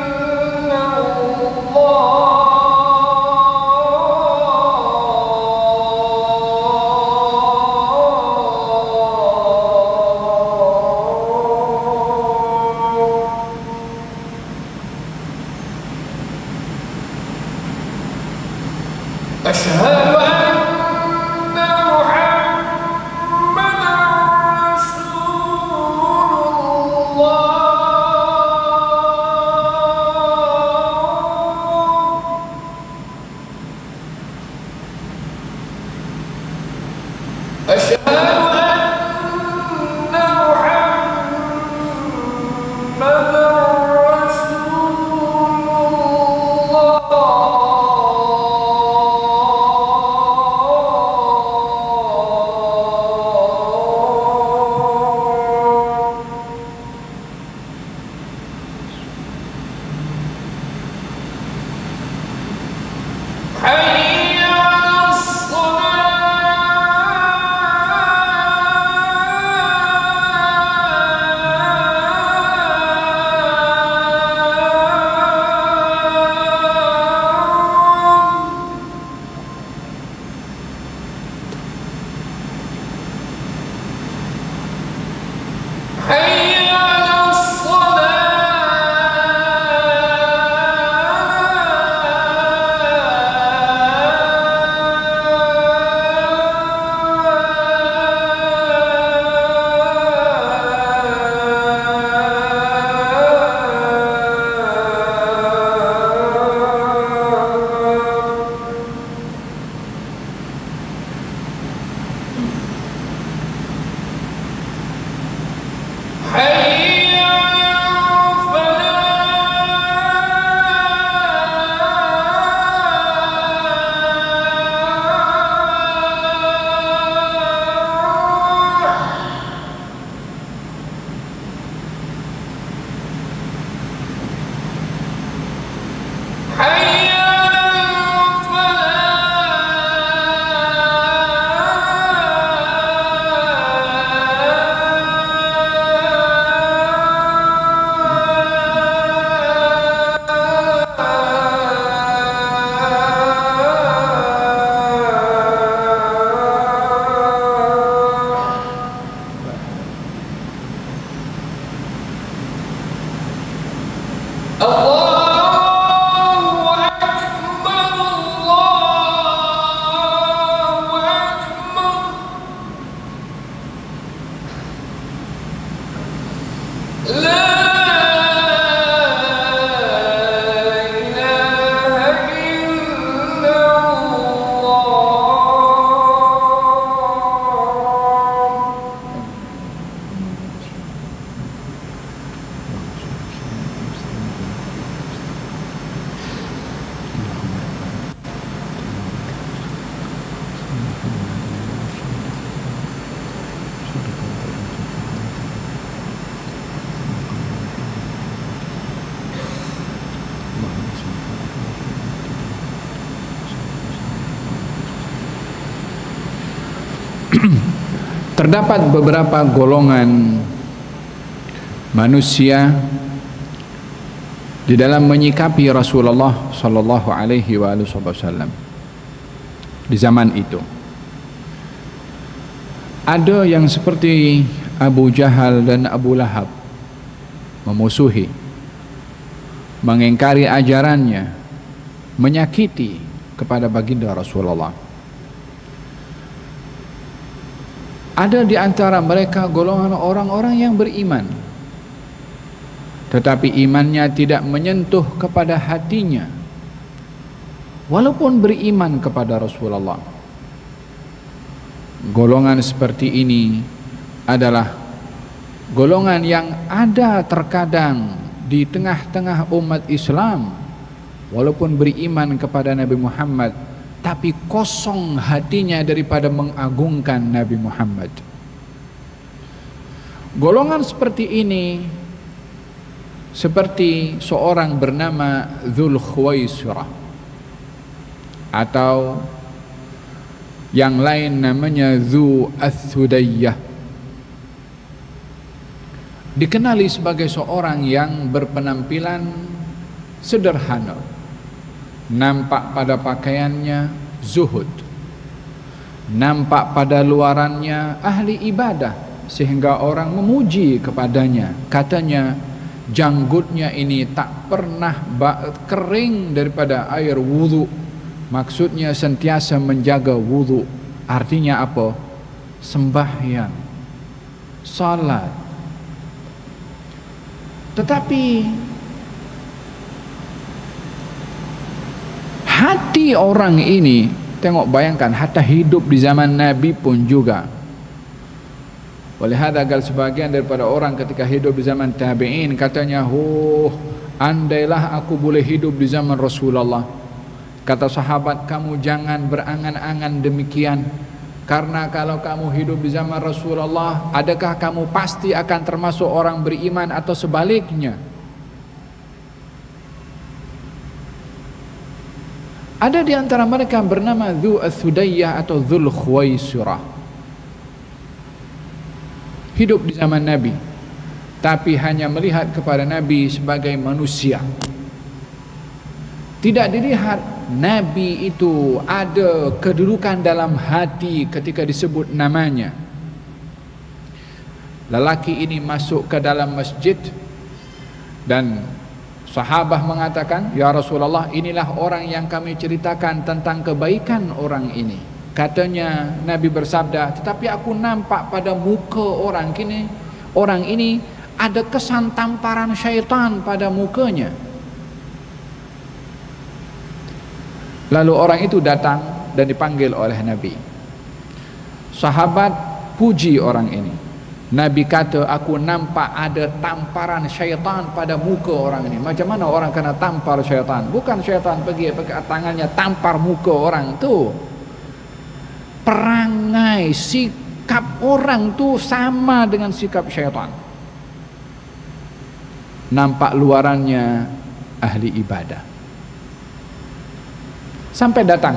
أشهد أن محمدًا رسول الله. أشهد أن محمدًا رسول الله. حي على الصلاة. Terdapat beberapa golongan manusia di dalam menyikapi Rasulullah sallallahu alaihi wasallam di zaman itu. Ada yang seperti Abu Jahal dan Abu Lahab, memusuhi, mengingkari ajarannya, menyakiti kepada baginda Rasulullah. Ada di antara mereka golongan orang-orang yang beriman, tetapi imannya tidak menyentuh kepada hatinya, walaupun beriman kepada Rasulullah. Golongan seperti ini adalah golongan yang ada terkadang di tengah-tengah umat Islam, walaupun beriman kepada Nabi Muhammad, tapi kosong hatinya daripada mengagungkan Nabi Muhammad. Golongan seperti ini seperti seorang bernama Dzul Khuwaisirah, atau yang lain namanya Dzu Ats-Tsudayyah. Dikenali sebagai seorang yang berpenampilan sederhana, nampak pada pakaiannya zuhud, nampak pada luarannya ahli ibadah, sehingga orang memuji kepadanya. Katanya janggutnya ini tak pernah kering daripada air wudu. Maksudnya sentiasa menjaga wudu. Artinya apa? Sembahyang, salat. Tetapi hati orang ini, tengok, bayangkan, hatta hidup di zaman Nabi pun juga. Oleh hal agar sebagian daripada orang ketika hidup di zaman tabi'in katanya, andailah aku boleh hidup di zaman Rasulullah. Kata sahabat, kamu jangan berangan-angan demikian, karena kalau kamu hidup di zaman Rasulullah, adakah kamu pasti akan termasuk orang beriman atau sebaliknya? Ada di antara mereka bernama Dzu Ats-Tsudayyah atau Dzul Khuwaisirah, hidup di zaman Nabi, tapi hanya melihat kepada Nabi sebagai manusia. Tidak dilihat Nabi itu ada kedudukan dalam hati ketika disebut namanya. Lelaki ini masuk ke dalam masjid dan sahabat mengatakan, ya Rasulullah, inilah orang yang kami ceritakan tentang kebaikan orang ini. Katanya Nabi bersabda, tetapi aku nampak pada muka orang ini ada kesan tamparan syaitan pada mukanya. Lalu orang itu datang dan dipanggil oleh Nabi. Sahabat puji orang ini. Nabi kata, aku nampak ada tamparan syaitan pada muka orang ini. Macam mana orang kena tampar syaitan? Bukan syaitan pergi pakai tangannya tampar muka orang tu. Perangai, sikap orang tu sama dengan sikap syaitan. Nampak luarannya ahli ibadah. Sampai datang,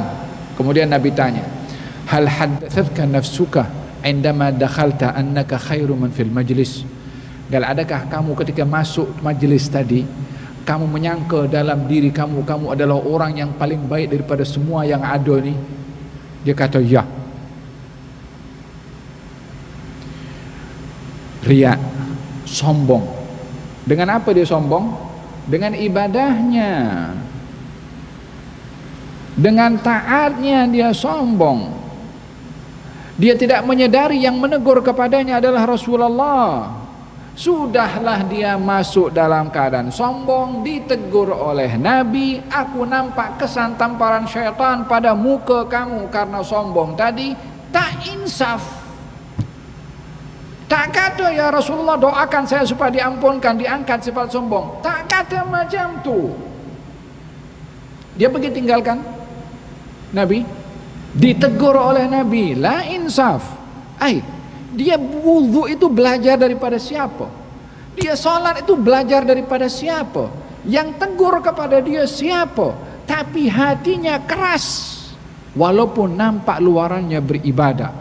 kemudian Nabi tanya, hal haddatsatka nafsuka indama dakhalta annaka khairu man fil majlis? Adakah kamu ketika masuk majlis tadi, kamu menyangka dalam diri kamu adalah orang yang paling baik daripada semua yang ada ni? Dia kata ya. Riya, sombong. Dengan apa dia sombong? Dengan ibadahnya, dengan taatnya dia sombong. Dia tidak menyadari yang menegur kepadanya adalah Rasulullah. Sudahlah dia masuk dalam keadaan sombong, ditegur oleh Nabi, aku nampak kesan tamparan syaitan pada muka kamu karena sombong tadi. Tak insaf. Tak kata, ya Rasulullah doakan saya supaya diampunkan, diangkat sifat sombong. Tak kata macam tu. Dia pergi tinggalkan Nabi, ditegur oleh Nabi, la insaf. Dia wudu itu belajar daripada siapa? Dia sholat itu belajar daripada siapa? Yang tegur kepada dia siapa? Tapi hatinya keras, walaupun nampak luarannya beribadah.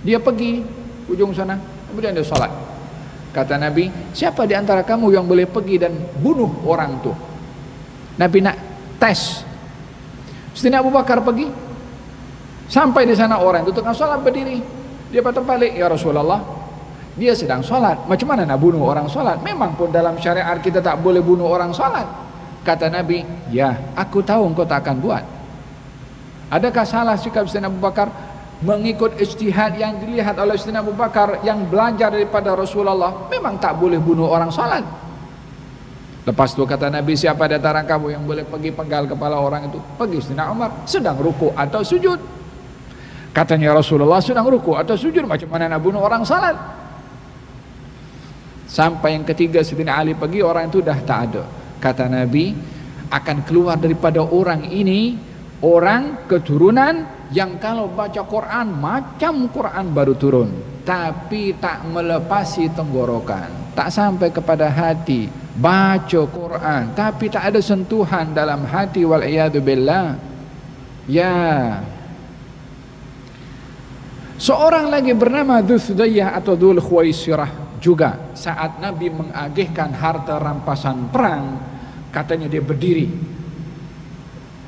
Dia pergi ujung sana, kemudian dia sholat. Kata Nabi, siapa di antara kamu yang boleh pergi dan bunuh orang tu? Nabi nak tes. Sayyidina Abu Bakar pergi. Sampai di sana orang itu tengah sholat berdiri. Dia patah balik, ya Rasulullah, dia sedang sholat. Macam mana nak bunuh orang sholat? Memang pun dalam syariat kita tak boleh bunuh orang sholat. Kata Nabi, ya, aku tahu engkau tak akan buat. Adakah salah sikap Sayyidina Abu Bakar mengikut ijtihad yang dilihat oleh Sayyidina Abu Bakar yang belajar daripada Rasulullah? Memang tak boleh bunuh orang salat. Lepas itu kata Nabi, siapa di antara kamu yang boleh pergi penggal kepala orang itu? Pergi Sayyidina Umar, sedang ruku atau sujud. Katanya Rasulullah, sedang ruku atau sujud, macam mana nak bunuh orang salat? Sampai yang ketiga Sayyidina Ali pergi, orang itu dah tak ada. Kata Nabi, akan keluar daripada orang ini orang keturunan yang kalau baca Quran macam Quran baru turun, tapi tak melepasi tenggorokan, tak sampai kepada hati. Baca Quran tapi tak ada sentuhan dalam hati, wal iyadu billah. Ya, seorang lagi bernama Dzulhudayyah atau Dzulkhuwaisirah juga, saat Nabi mengagihkan harta rampasan perang, katanya dia berdiri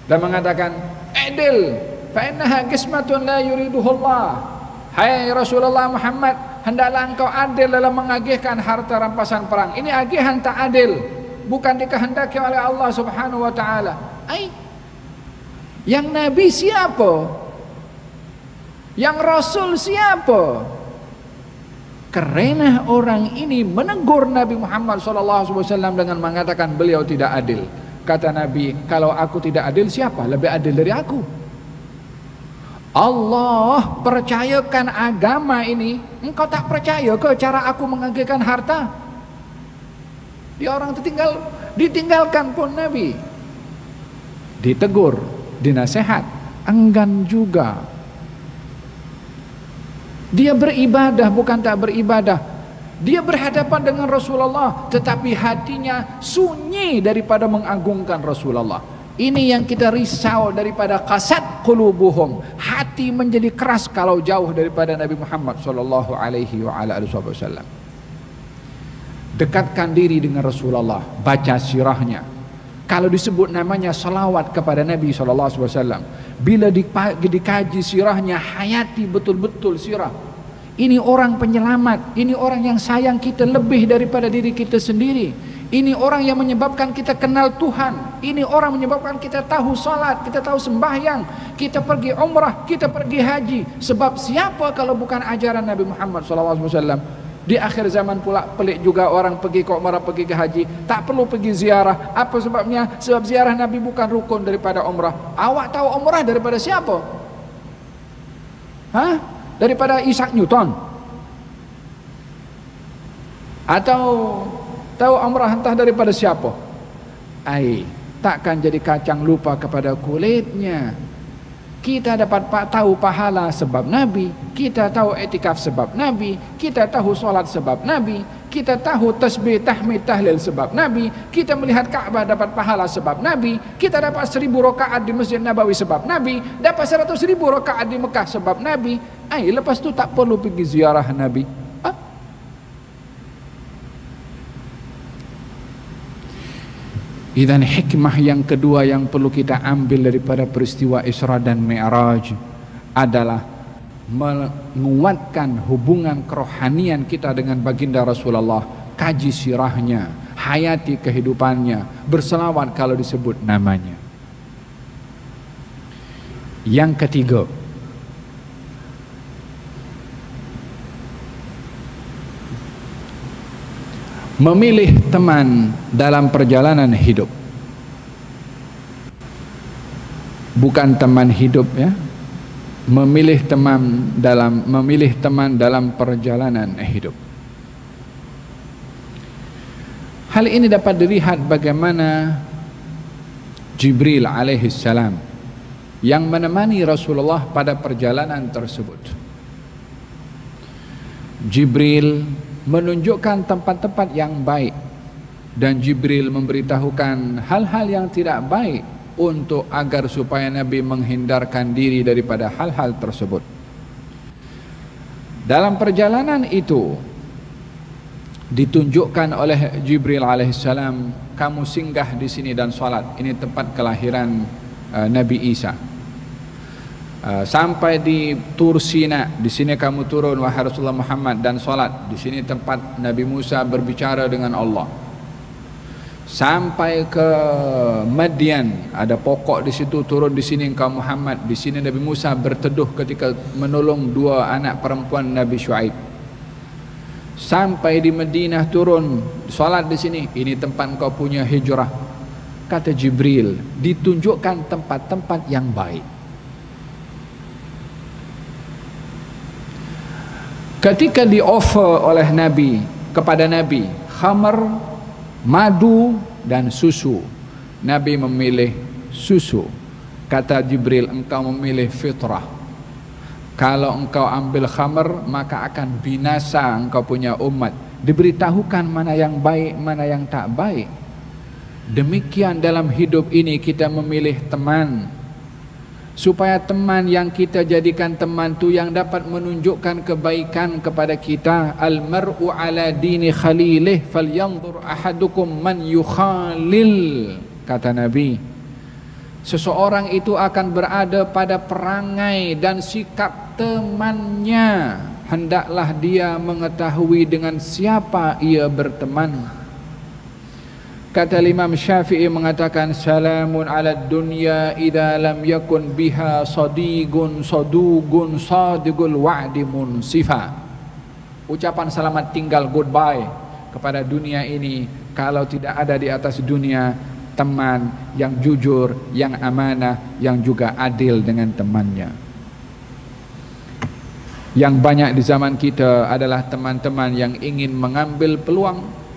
dan mengatakan, "Adil, fa innaha qismatun la yuriduhullah." Hai Rasulullah Muhammad, hendaklah engkau adil dalam mengagihkan harta rampasan perang. Ini agihan tak adil, bukan dikehendaki oleh Allah Subhanahu wa taala. Yang Nabi siapa? Yang Rasul siapa? Kerana orang ini menegur Nabi Muhammad SAW dengan mengatakan beliau tidak adil. Kata Nabi, kalau aku tidak adil, siapa lebih adil dari aku? Allah percayakan agama ini, engkau tak percaya ke cara aku mengagihkan harta? Dia orang ditinggalkan pun Nabi ditegur, dinasihat, enggan juga. Dia beribadah bukan tak beribadah. Dia berhadapan dengan Rasulullah, tetapi hatinya sunyi daripada mengagungkan Rasulullah. Ini yang kita risau daripada qasad qulubuhum. Hati menjadi keras kalau jauh daripada Nabi Muhammad sallallahu alaihi wasallam. Dekatkan diri dengan Rasulullah, baca sirahnya. Kalau disebut namanya salawat kepada Nabi sallallahu alaihi wasallam, bila dikaji sirahnya, hayati betul-betul sirah. Ini orang penyelamat, ini orang yang sayang kita lebih daripada diri kita sendiri. Ini orang yang menyebabkan kita kenal Tuhan. Ini orang menyebabkan kita tahu salat, kita tahu sembahyang, kita pergi umrah, kita pergi haji. Sebab siapa kalau bukan ajaran Nabi Muhammad SAW? Di akhir zaman pula pelik juga orang pergi ke umrah, pergi ke haji, tak perlu pergi ziarah. Apa sebabnya? Sebab ziarah Nabi bukan rukun daripada umrah. Awak tahu umrah daripada siapa? Daripada Isaac Newton? Atau tahu umrah entah daripada siapa? Takkan jadi kacang lupa kepada kulitnya. Kita dapat tahu pahala sebab Nabi, kita tahu etikaf sebab Nabi, kita tahu solat sebab Nabi, kita tahu tasbih, tahmid, tahlil sebab Nabi, kita melihat Ka'bah dapat pahala sebab Nabi, kita dapat 1000 rakaat di Masjid Nabawi sebab Nabi, dapat 100.000 rakaat di Mekah sebab Nabi. Lepas tu tak perlu pergi ziarah Nabi. Idzan hikmah yang kedua yang perlu kita ambil daripada peristiwa Isra dan Mi'raj adalah menguatkan hubungan kerohanian kita dengan baginda Rasulullah. Kaji sirahnya, hayati kehidupannya, berselawat kalau disebut namanya. Yang ketiga, memilih teman dalam perjalanan hidup. Bukan teman hidup ya. Memilih teman dalam perjalanan hidup. Hal ini dapat dilihat bagaimana Jibril alaihissalam yang menemani Rasulullah pada perjalanan tersebut. Jibril menunjukkan tempat-tempat yang baik, dan Jibril memberitahukan hal-hal yang tidak baik untuk agar supaya Nabi menghindarkan diri daripada hal-hal tersebut. Dalam perjalanan itu ditunjukkan oleh Jibril alaihissalam, kamu singgah di sini dan salat. Ini tempat kelahiran Nabi Isa. Sampai di Tur Sina, di sini kamu turun wahai Rasulullah Muhammad dan salat. Di sini tempat Nabi Musa berbicara dengan Allah. Sampai ke Madian, ada pokok di situ, turun di sini engkau Muhammad. Di sini Nabi Musa berteduh ketika menolong dua anak perempuan Nabi Syuaib. Sampai di Madinah turun, salat di sini. Ini tempat engkau punya hijrah. Kata Jibril, ditunjukkan tempat-tempat yang baik. Ketika di-offer oleh Nabi kepada Nabi khamar, madu dan susu, Nabi memilih susu. Kata Jibril, engkau memilih fitrah. Kalau engkau ambil khamar, maka akan binasa engkau punya umat. Diberitahukan mana yang baik, mana yang tak baik. Demikian dalam hidup ini kita memilih teman, supaya teman yang kita jadikan teman tu yang dapat menunjukkan kebaikan kepada kita. Al-mar'u ala dini khalilih falyanzur ahadukum man yukhalil, kata Nabi. Seseorang itu akan berada pada perangai dan sikap temannya. Hendaklah dia mengetahui dengan siapa ia berteman. Kata Imam Syafi'i mengatakan, salamun ala dunya idza lam yakun biha sadiqun sadugun sadiqul wa'di munsifa. Ucapan selamat tinggal, goodbye kepada dunia ini kalau tidak ada di atas dunia teman yang jujur, yang amanah, yang juga adil dengan temannya. Yang banyak di zaman kita adalah teman-teman yang ingin mengambil peluang.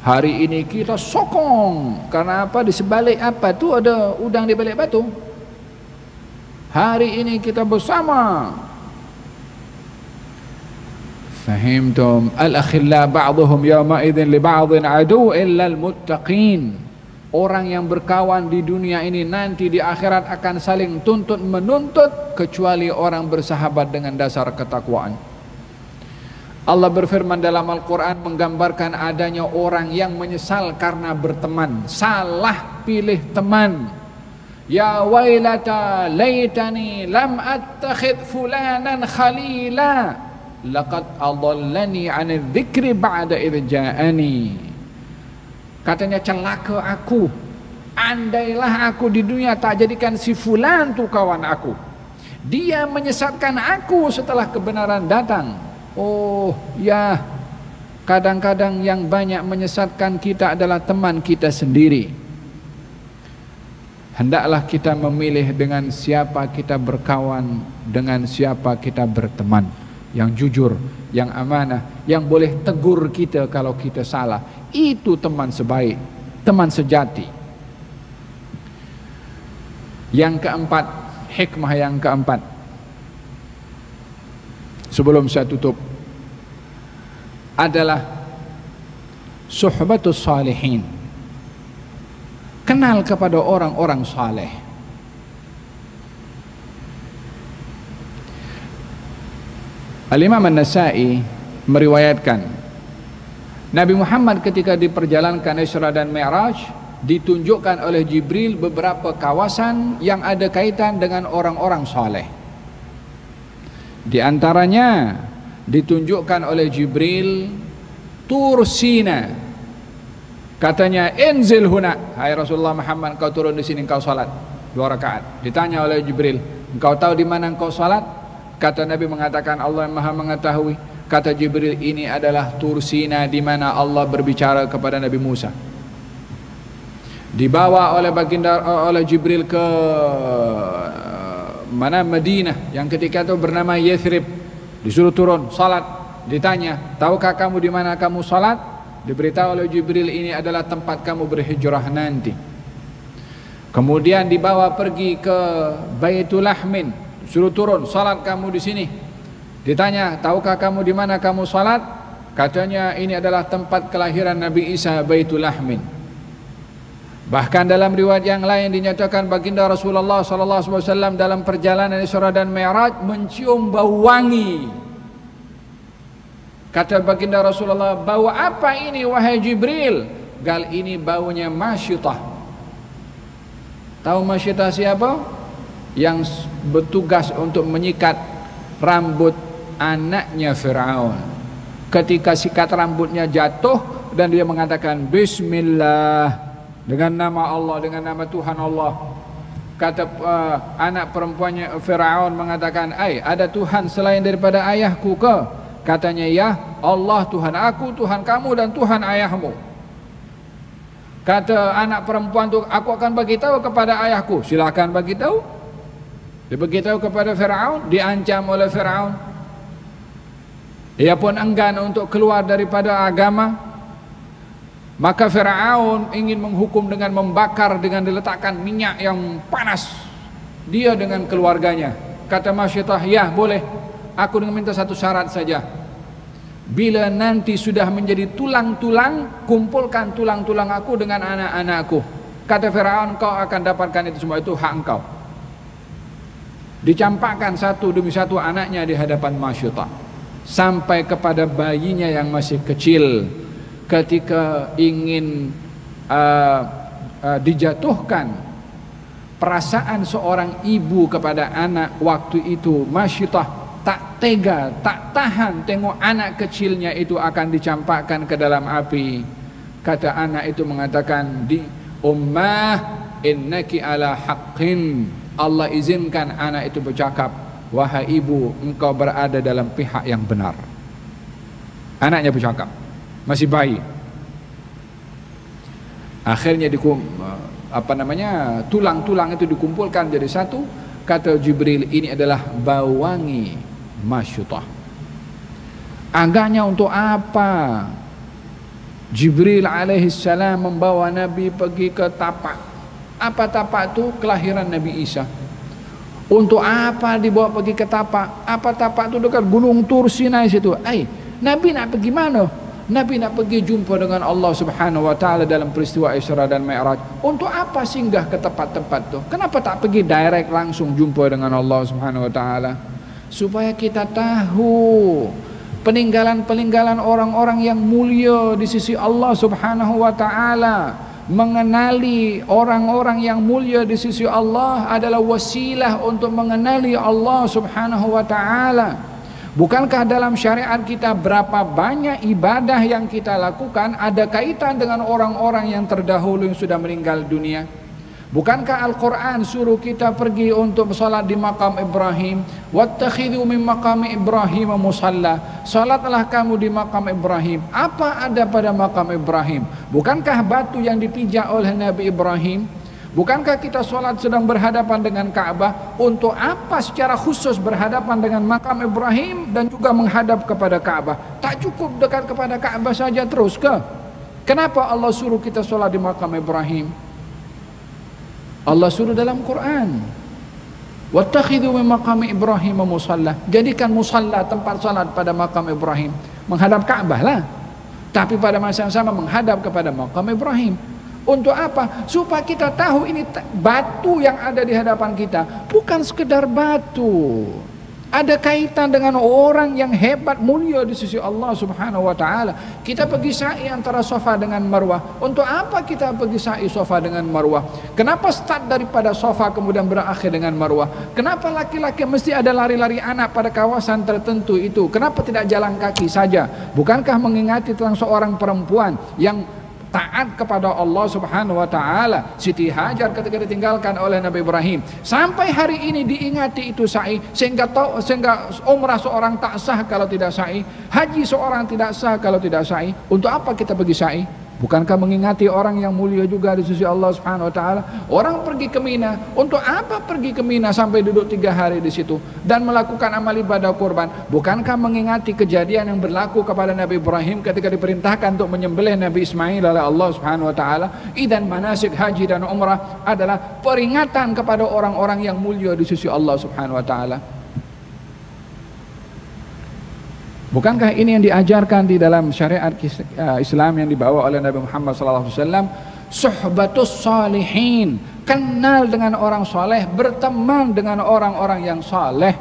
Hari ini kita sokong, karena apa? Di sebalik apa tu ada udang di balik batu. Hari ini kita bersama. Fahimtum? Al-akhilla ba'dhum yawma idzin li ba'dhin adu illa al-muttaqin. Orang yang berkawan di dunia ini nanti di akhirat akan saling tuntut menuntut, kecuali orang bersahabat dengan dasar ketakwaan. Allah berfirman dalam Al-Quran menggambarkan adanya orang yang menyesal karena berteman, salah pilih teman. Ya wailata laitani lam attakhid fulanan khalila laqad adallani 'anil dzikri ba'da idh ja'ani. Katanya, celaka aku, andailah aku di dunia tak jadikan si fulan tu kawan aku. Dia menyesatkan aku setelah kebenaran datang. Oh ya, kadang-kadang yang banyak menyesatkan kita adalah teman kita sendiri. Hendaklah kita memilih dengan siapa kita berkawan, dengan siapa kita berteman. Yang jujur, yang amanah, yang boleh tegur kita kalau kita salah. Itu teman sebaik, teman sejati. Yang keempat, hikmah yang keempat, sebelum saya tutup, adalah suhbatus salihin. Kenal kepada orang-orang saleh. Al-Imam An-Nasa'i meriwayatkan, Nabi Muhammad ketika diperjalankan Isra dan Mi'raj ditunjukkan oleh Jibril beberapa kawasan yang ada kaitan dengan orang-orang saleh. Di antaranya ditunjukkan oleh Jibril Tur Sina. Katanya, "Inzil huna." Hai Rasulullah Muhammad, kau turun di sini, kau salat 2 rakaat. Ditanya oleh Jibril, "Engkau tahu di mana engkau salat?" Kata Nabi mengatakan, "Allah yang Maha mengetahui." Kata Jibril, "Ini adalah Tur Sina di mana Allah berbicara kepada Nabi Musa." Dibawa oleh baginda oleh Jibril ke mana? Madinah, yang ketika itu bernama Yathrib. Disuruh turun salat. Ditanya, "Tahukah kamu di mana kamu salat?" Diberitahu oleh Jibril, "Ini adalah tempat kamu berhijrah nanti." Kemudian dibawa pergi ke Baitul Lahmin, suruh turun salat kamu di sini. Ditanya, tahukah kamu di mana kamu salat? Katanya, ini adalah tempat kelahiran Nabi Isa, Baitul Lahmin. Bahkan dalam riwayat yang lain dinyatakan baginda Rasulullah SAW dalam perjalanan Isra dan Mi'raj mencium bau wangi. Kata baginda Rasulullah, bau apa ini wahai Jibril? Gal, ini baunya masyitah. Tahu masyitah siapa? Yang bertugas untuk menyikat rambut anaknya Fir'aun. Ketika sikat rambutnya jatuh dan dia mengatakan Bismillah, dengan nama Allah, dengan nama Tuhan Allah. Kata anak perempuannya Fir'aun mengatakan, ada Tuhan selain daripada ayahku ke? Katanya, ya, Allah Tuhan aku, Tuhan kamu dan Tuhan ayahmu. Kata anak perempuan itu, aku akan bagi tahu kepada ayahku. Silakan bagi tahu. Dia bagi tahu kepada Fir'aun, diancam oleh Fir'aun. Ia pun enggan untuk keluar daripada agama. Maka Fir'aun ingin menghukum dengan membakar, dengan diletakkan minyak yang panas dia dengan keluarganya. Kata Masyitah, ya boleh, aku minta satu syarat saja. Bila nanti sudah menjadi tulang-tulang, kumpulkan tulang-tulang aku dengan anak-anakku. Kata Fir'aun, kau akan dapatkan itu semua, itu hak engkau. Dicampakkan satu demi satu anaknya di hadapan Masyitah, sampai kepada bayinya yang masih kecil. Ketika ingin dijatuhkan perasaan seorang ibu kepada anak waktu itu, Masyitah tak tega, tak tahan tengok anak kecilnya itu akan dicampakkan ke dalam api. Kata anak itu mengatakan, di ummah innaki ala haqqin. Allah izinkan anak itu bercakap, wahai ibu, engkau berada dalam pihak yang benar. Anaknya bercakap, masih bayi. Akhirnya tulang-tulang itu dikumpulkan jadi satu. Kata Jibril, ini adalah bau wangi Masyitah. Agaknya untuk apa Jibril alaihissalam membawa Nabi pergi ke tapak? Apa tapak itu? Kelahiran Nabi Isa. Untuk apa dibawa pergi ke tapak? Apa tapak itu? Dekat Gunung Tur Sinai situ. Nabi nak pergi mana? Nabi nak pergi jumpa dengan Allah Subhanahu wa taala dalam peristiwa Isra dan Mi'raj. Untuk apa singgah ke tempat-tempat tu? Kenapa tak pergi direct langsung jumpa dengan Allah Subhanahu wa taala? Supaya kita tahu peninggalan-peninggalan orang-orang yang mulia di sisi Allah Subhanahu wa taala. Mengenali orang-orang yang mulia di sisi Allah adalah wasilah untuk mengenali Allah Subhanahu wa taala. Bukankah dalam syariat kita berapa banyak ibadah yang kita lakukan ada kaitan dengan orang-orang yang terdahulu yang sudah meninggal dunia? Bukankah Al-Quran suruh kita pergi untuk salat di makam Ibrahim? Wattakhidhu min maqami Ibrahim musalla. Salatlah kamu di makam Ibrahim. Apa ada pada makam Ibrahim? Bukankah batu yang dipijak oleh Nabi Ibrahim? Bukankah kita sholat sedang berhadapan dengan Ka'bah? Untuk apa secara khusus berhadapan dengan makam Ibrahim dan juga menghadap kepada Ka'bah? Tak cukup dekat kepada Ka'bah saja terus ke? Kenapa Allah suruh kita sholat di makam Ibrahim? Allah suruh dalam Quran, wattakhidhu min maqami Ibrahim musalla. Jadikan musalla, tempat salat pada makam Ibrahim, menghadap Ka'bah lah, tapi pada masa yang sama menghadap kepada makam Ibrahim. Untuk apa? Supaya kita tahu ini batu yang ada di hadapan kita bukan sekedar batu, ada kaitan dengan orang yang hebat mulia di sisi Allah Subhanahu wa taala. Kita pergi sa'i antara Safa dengan Marwah. Untuk apa kita pergi sa'i Safa dengan Marwah? Kenapa start daripada Safa kemudian berakhir dengan Marwah? Kenapa laki-laki mesti ada lari-lari anak pada kawasan tertentu itu? Kenapa tidak jalan kaki saja? Bukankah mengingati tentang seorang perempuan yang taat kepada Allah Subhanahu wa taala, Siti Hajar ketika ditinggalkan oleh Nabi Ibrahim, sampai hari ini diingati itu sa'i, sehingga umrah seorang tak sah kalau tidak sa'i, haji seorang tidak sah kalau tidak sa'i. Untuk apa kita pergi sa'i? Bukankah mengingati orang yang mulia juga di sisi Allah Subhanahu wa taala? Orang pergi ke Mina, untuk apa pergi ke Mina sampai duduk 3 hari di situ dan melakukan amal ibadah kurban? Bukankah mengingati kejadian yang berlaku kepada Nabi Ibrahim ketika diperintahkan untuk menyembelih Nabi Ismail oleh Allah Subhanahu wa taala? Idzan manasik haji dan umrah adalah peringatan kepada orang-orang yang mulia di sisi Allah Subhanahu wa taala. Bukankah ini yang diajarkan di dalam syariat Islam yang dibawa oleh Nabi Muhammad SAW? Suhbatus salihin, kenal dengan orang soleh, berteman dengan orang-orang yang soleh,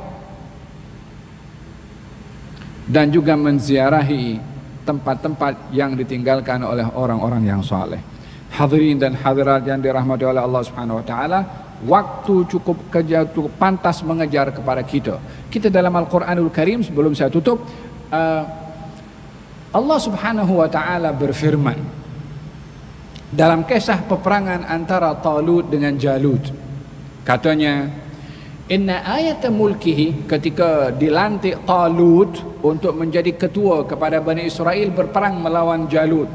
dan juga menziarahi tempat-tempat yang ditinggalkan oleh orang-orang yang soleh. Hadirin dan hadirat yang dirahmati oleh Allah Subhanahu wa taala, waktu cukup pantas mengejar kepada kita. Kita dalam Al-Qur'anul Karim, sebelum saya tutup, Allah Subhanahu wa taala berfirman dalam kisah peperangan antara Talut dengan Jalut. Katanya, inna ayata mulkihi, ketika dilantik Talut untuk menjadi ketua kepada Bani Israel berperang melawan Jalut,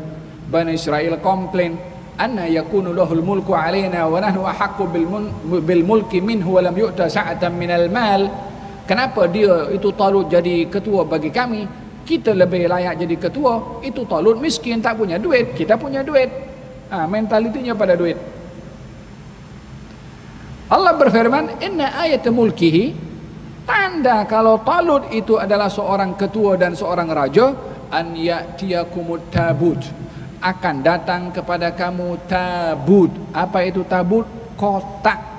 Bani Israel komplain, anna yakunu lahul mulku alaina wa nahnu ahaqqu bil mulki minhu wa lam yu'ta sa'atan minal mal. Kenapa dia itu Talut jadi ketua bagi kami? Kita lebih layak jadi ketua. Itu Talut miskin, tak punya duit, kita punya duit. Mentalitinya pada duit. Allah berfirman, inna ayat mulkihi, tanda kalau Talut itu adalah seorang ketua dan seorang raja, an ya'tiyakumut tabut, akan datang kepada kamu tabut. Apa itu tabut? Kotak.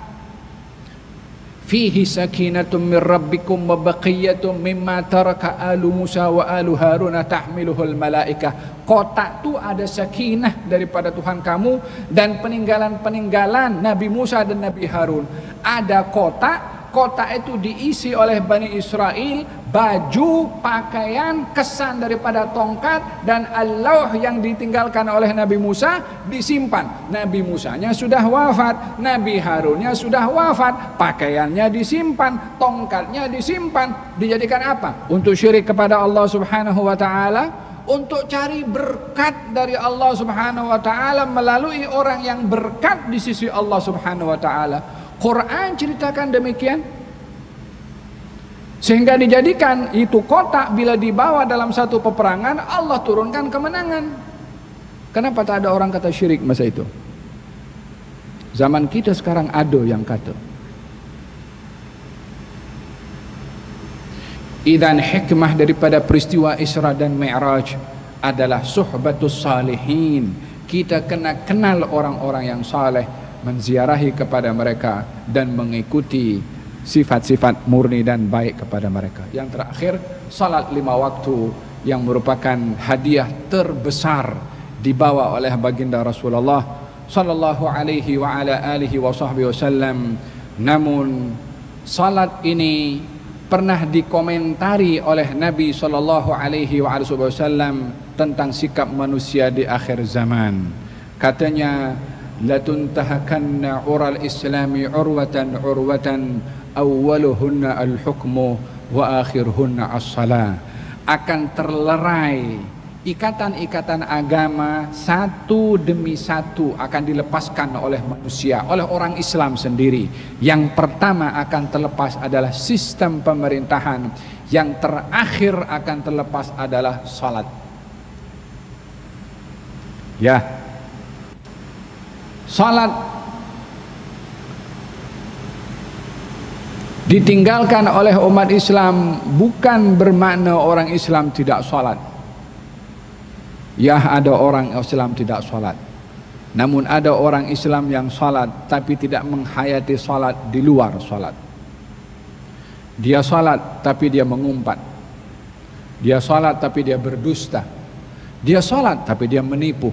Fihi sakinatun min rabbikum wa baqiyatun mimma taraka alu Musa wa alu Haruna tahmiluhul malaikah. Kotak itu ada sakinah daripada Tuhan kamu dan peninggalan-peninggalan Nabi Musa dan Nabi Harun. Ada kotak. Kotak itu diisi oleh Bani Israel, baju, pakaian, kesan daripada tongkat, dan al-lauh yang ditinggalkan oleh Nabi Musa disimpan. Nabi Musanya sudah wafat, Nabi Harunnya sudah wafat, pakaiannya disimpan, tongkatnya disimpan. Dijadikan apa? Untuk syirik kepada Allah Subhanahu wa taala, untuk cari berkat dari Allah Subhanahu wa taala melalui orang yang berkat di sisi Allah Subhanahu wa taala. Quran ceritakan demikian, sehingga dijadikan itu kotak bila dibawa dalam satu peperangan, Allah turunkan kemenangan. Kenapa tak ada orang kata syirik masa itu? Zaman kita sekarang ada yang kata. Idzan hikmah daripada peristiwa Isra dan Mi'raj adalah suhbatus salihin. Kita kena kenal orang-orang yang saleh, menziarahi kepada mereka dan mengikuti sifat-sifat murni dan baik kepada mereka. Yang terakhir, salat 5 waktu yang merupakan hadiah terbesar dibawa oleh baginda Rasulullah sallallahu alaihi wa ala alihi wa sahbihi wasallam. Namun salat ini pernah dikomentari oleh Nabi sallallahu alaihi wa alihi wasallam tentang sikap manusia di akhir zaman. Katanya, latuntahakanna ural islami urwatan urwatan awwaluhunna al-hukmu wa akhirhunna as-salah. Akan terlerai ikatan-ikatan agama satu demi satu akan dilepaskan oleh manusia, oleh orang Islam sendiri. Yang pertama akan terlepas adalah sistem pemerintahan, yang terakhir akan terlepas adalah salat. Ya, salat ditinggalkan oleh umat Islam bukan bermakna orang Islam tidak salat. Ya, ada orang Islam tidak salat. Namun ada orang Islam yang salat tapi tidak menghayati salat di luar salat. Dia salat tapi dia mengumpat. Dia salat tapi dia berdusta. Dia salat tapi dia menipu.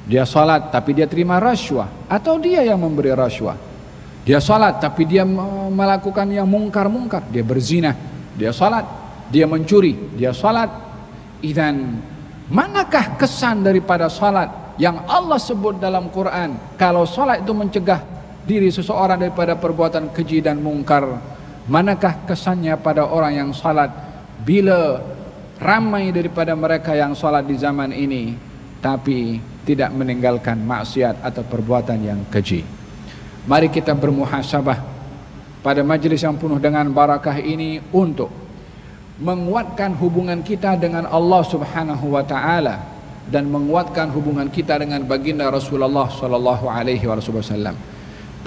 Dia salat tapi dia terima rasuah atau dia yang memberi rasuah. Dia salat tapi dia melakukan yang mungkar-mungkar, dia berzina. Dia salat, dia mencuri, dia salat. Idzan, manakah kesan daripada salat yang Allah sebut dalam Quran? Kalau salat itu mencegah diri seseorang daripada perbuatan keji dan mungkar, manakah kesannya pada orang yang salat bila ramai daripada mereka yang salat di zaman ini tapi tidak meninggalkan maksiat atau perbuatan yang keji? Mari kita bermuhasabah pada majlis yang penuh dengan barakah ini untuk menguatkan hubungan kita dengan Allah Subhanahu wa taala dan menguatkan hubungan kita dengan baginda Rasulullah sallallahu alaihi wasallam.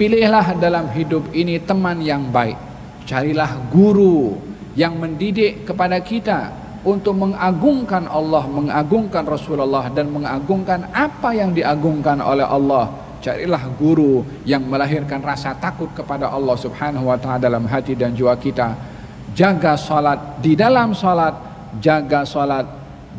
Pilihlah dalam hidup ini teman yang baik. Carilah guru yang mendidik kepada kita untuk mengagungkan Allah, mengagungkan Rasulullah, dan mengagungkan apa yang diagungkan oleh Allah. Carilah guru yang melahirkan rasa takut kepada Allah Subhanahu wa ta'ala dalam hati dan jiwa kita. Jaga salat di dalam salat, jaga salat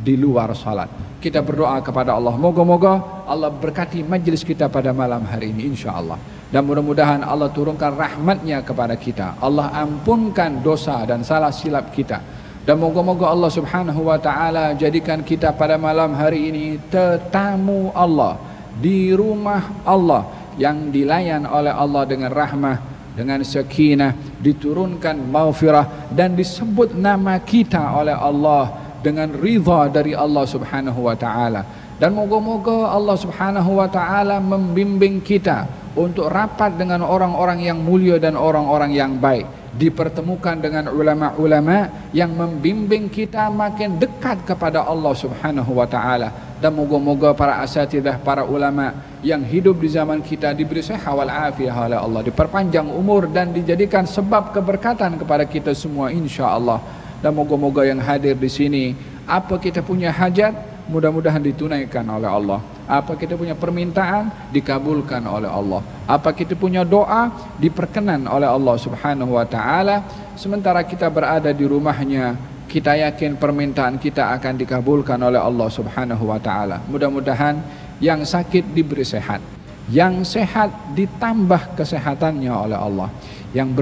di luar salat. Kita berdoa kepada Allah, moga-moga Allah berkati majlis kita pada malam hari ini insyaallah. Dan mudah-mudahan Allah turunkan rahmatnya kepada kita. Allah ampunkan dosa dan salah silap kita. Dan moga-moga Allah Subhanahu wa ta'ala jadikan kita pada malam hari ini tetamu Allah di rumah Allah, yang dilayan oleh Allah dengan rahmah, dengan sakinah, diturunkan maghfirah, dan disebut nama kita oleh Allah dengan ridha dari Allah Subhanahu wa ta'ala. Dan moga-moga Allah Subhanahu wa ta'ala membimbing kita untuk rapat dengan orang-orang yang mulia dan orang-orang yang baik, dipertemukan dengan ulama-ulama yang membimbing kita makin dekat kepada Allah Subhanahu wa ta'ala. Dan moga-moga para asatidzah, para ulama yang hidup di zaman kita diberi sehat wal afiyah oleh Allah, diperpanjang umur dan dijadikan sebab keberkatan kepada kita semua insyaallah. Dan moga-moga yang hadir di sini, apa kita punya hajat, mudah-mudahan ditunaikan oleh Allah. Apa kita punya permintaan, dikabulkan oleh Allah. Apa kita punya doa, diperkenan oleh Allah Subhanahu wa ta'ala. Sementara kita berada di rumahnya, kita yakin permintaan kita akan dikabulkan oleh Allah Subhanahu wa ta'ala. Mudah-mudahan yang sakit diberi sehat, yang sehat ditambah kesehatannya oleh Allah, yang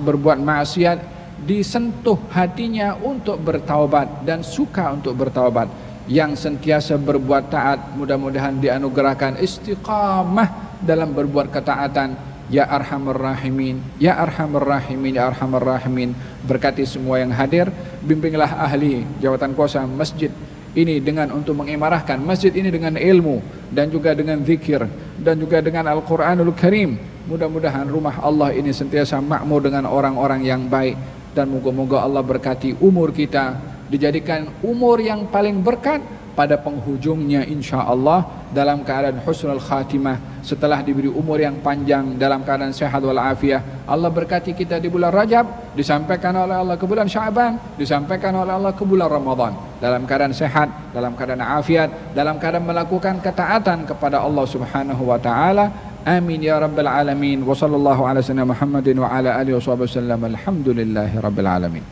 berbuat maksiat disentuh hatinya untuk bertaubat dan suka untuk bertaubat, yang sentiasa berbuat taat mudah-mudahan dianugerahkan istiqamah dalam berbuat ketaatan. Ya Arhamar Rahimin, Ya Arhamar Rahimin, Ya Arhamar Rahimin. Berkati semua yang hadir, bimbinglah ahli jawatan kuasa masjid ini dengan untuk mengimarahkan masjid ini dengan ilmu dan juga dengan zikir dan juga dengan Al-Quranul Karim. Mudah-mudahan rumah Allah ini sentiasa makmur dengan orang-orang yang baik. Dan moga-moga Allah berkati umur kita, dijadikan umur yang paling berkat pada penghujungnya insyaallah, dalam keadaan husnul khatimah, setelah diberi umur yang panjang dalam keadaan sehat wal afiyah. Allah berkati kita di bulan Rajab, disampaikan oleh Allah ke bulan Sya'ban, disampaikan oleh Allah ke bulan Ramadan, dalam keadaan sehat, dalam keadaan afiat, dalam keadaan melakukan ketaatan kepada Allah Subhanahu wa ta'ala. Amin ya rabbal alamin. Wa sallallahu ala sayyidina Muhammadin wa ala alihi wa sahbihi wasallam. Alhamdulillahi rabbil alamin.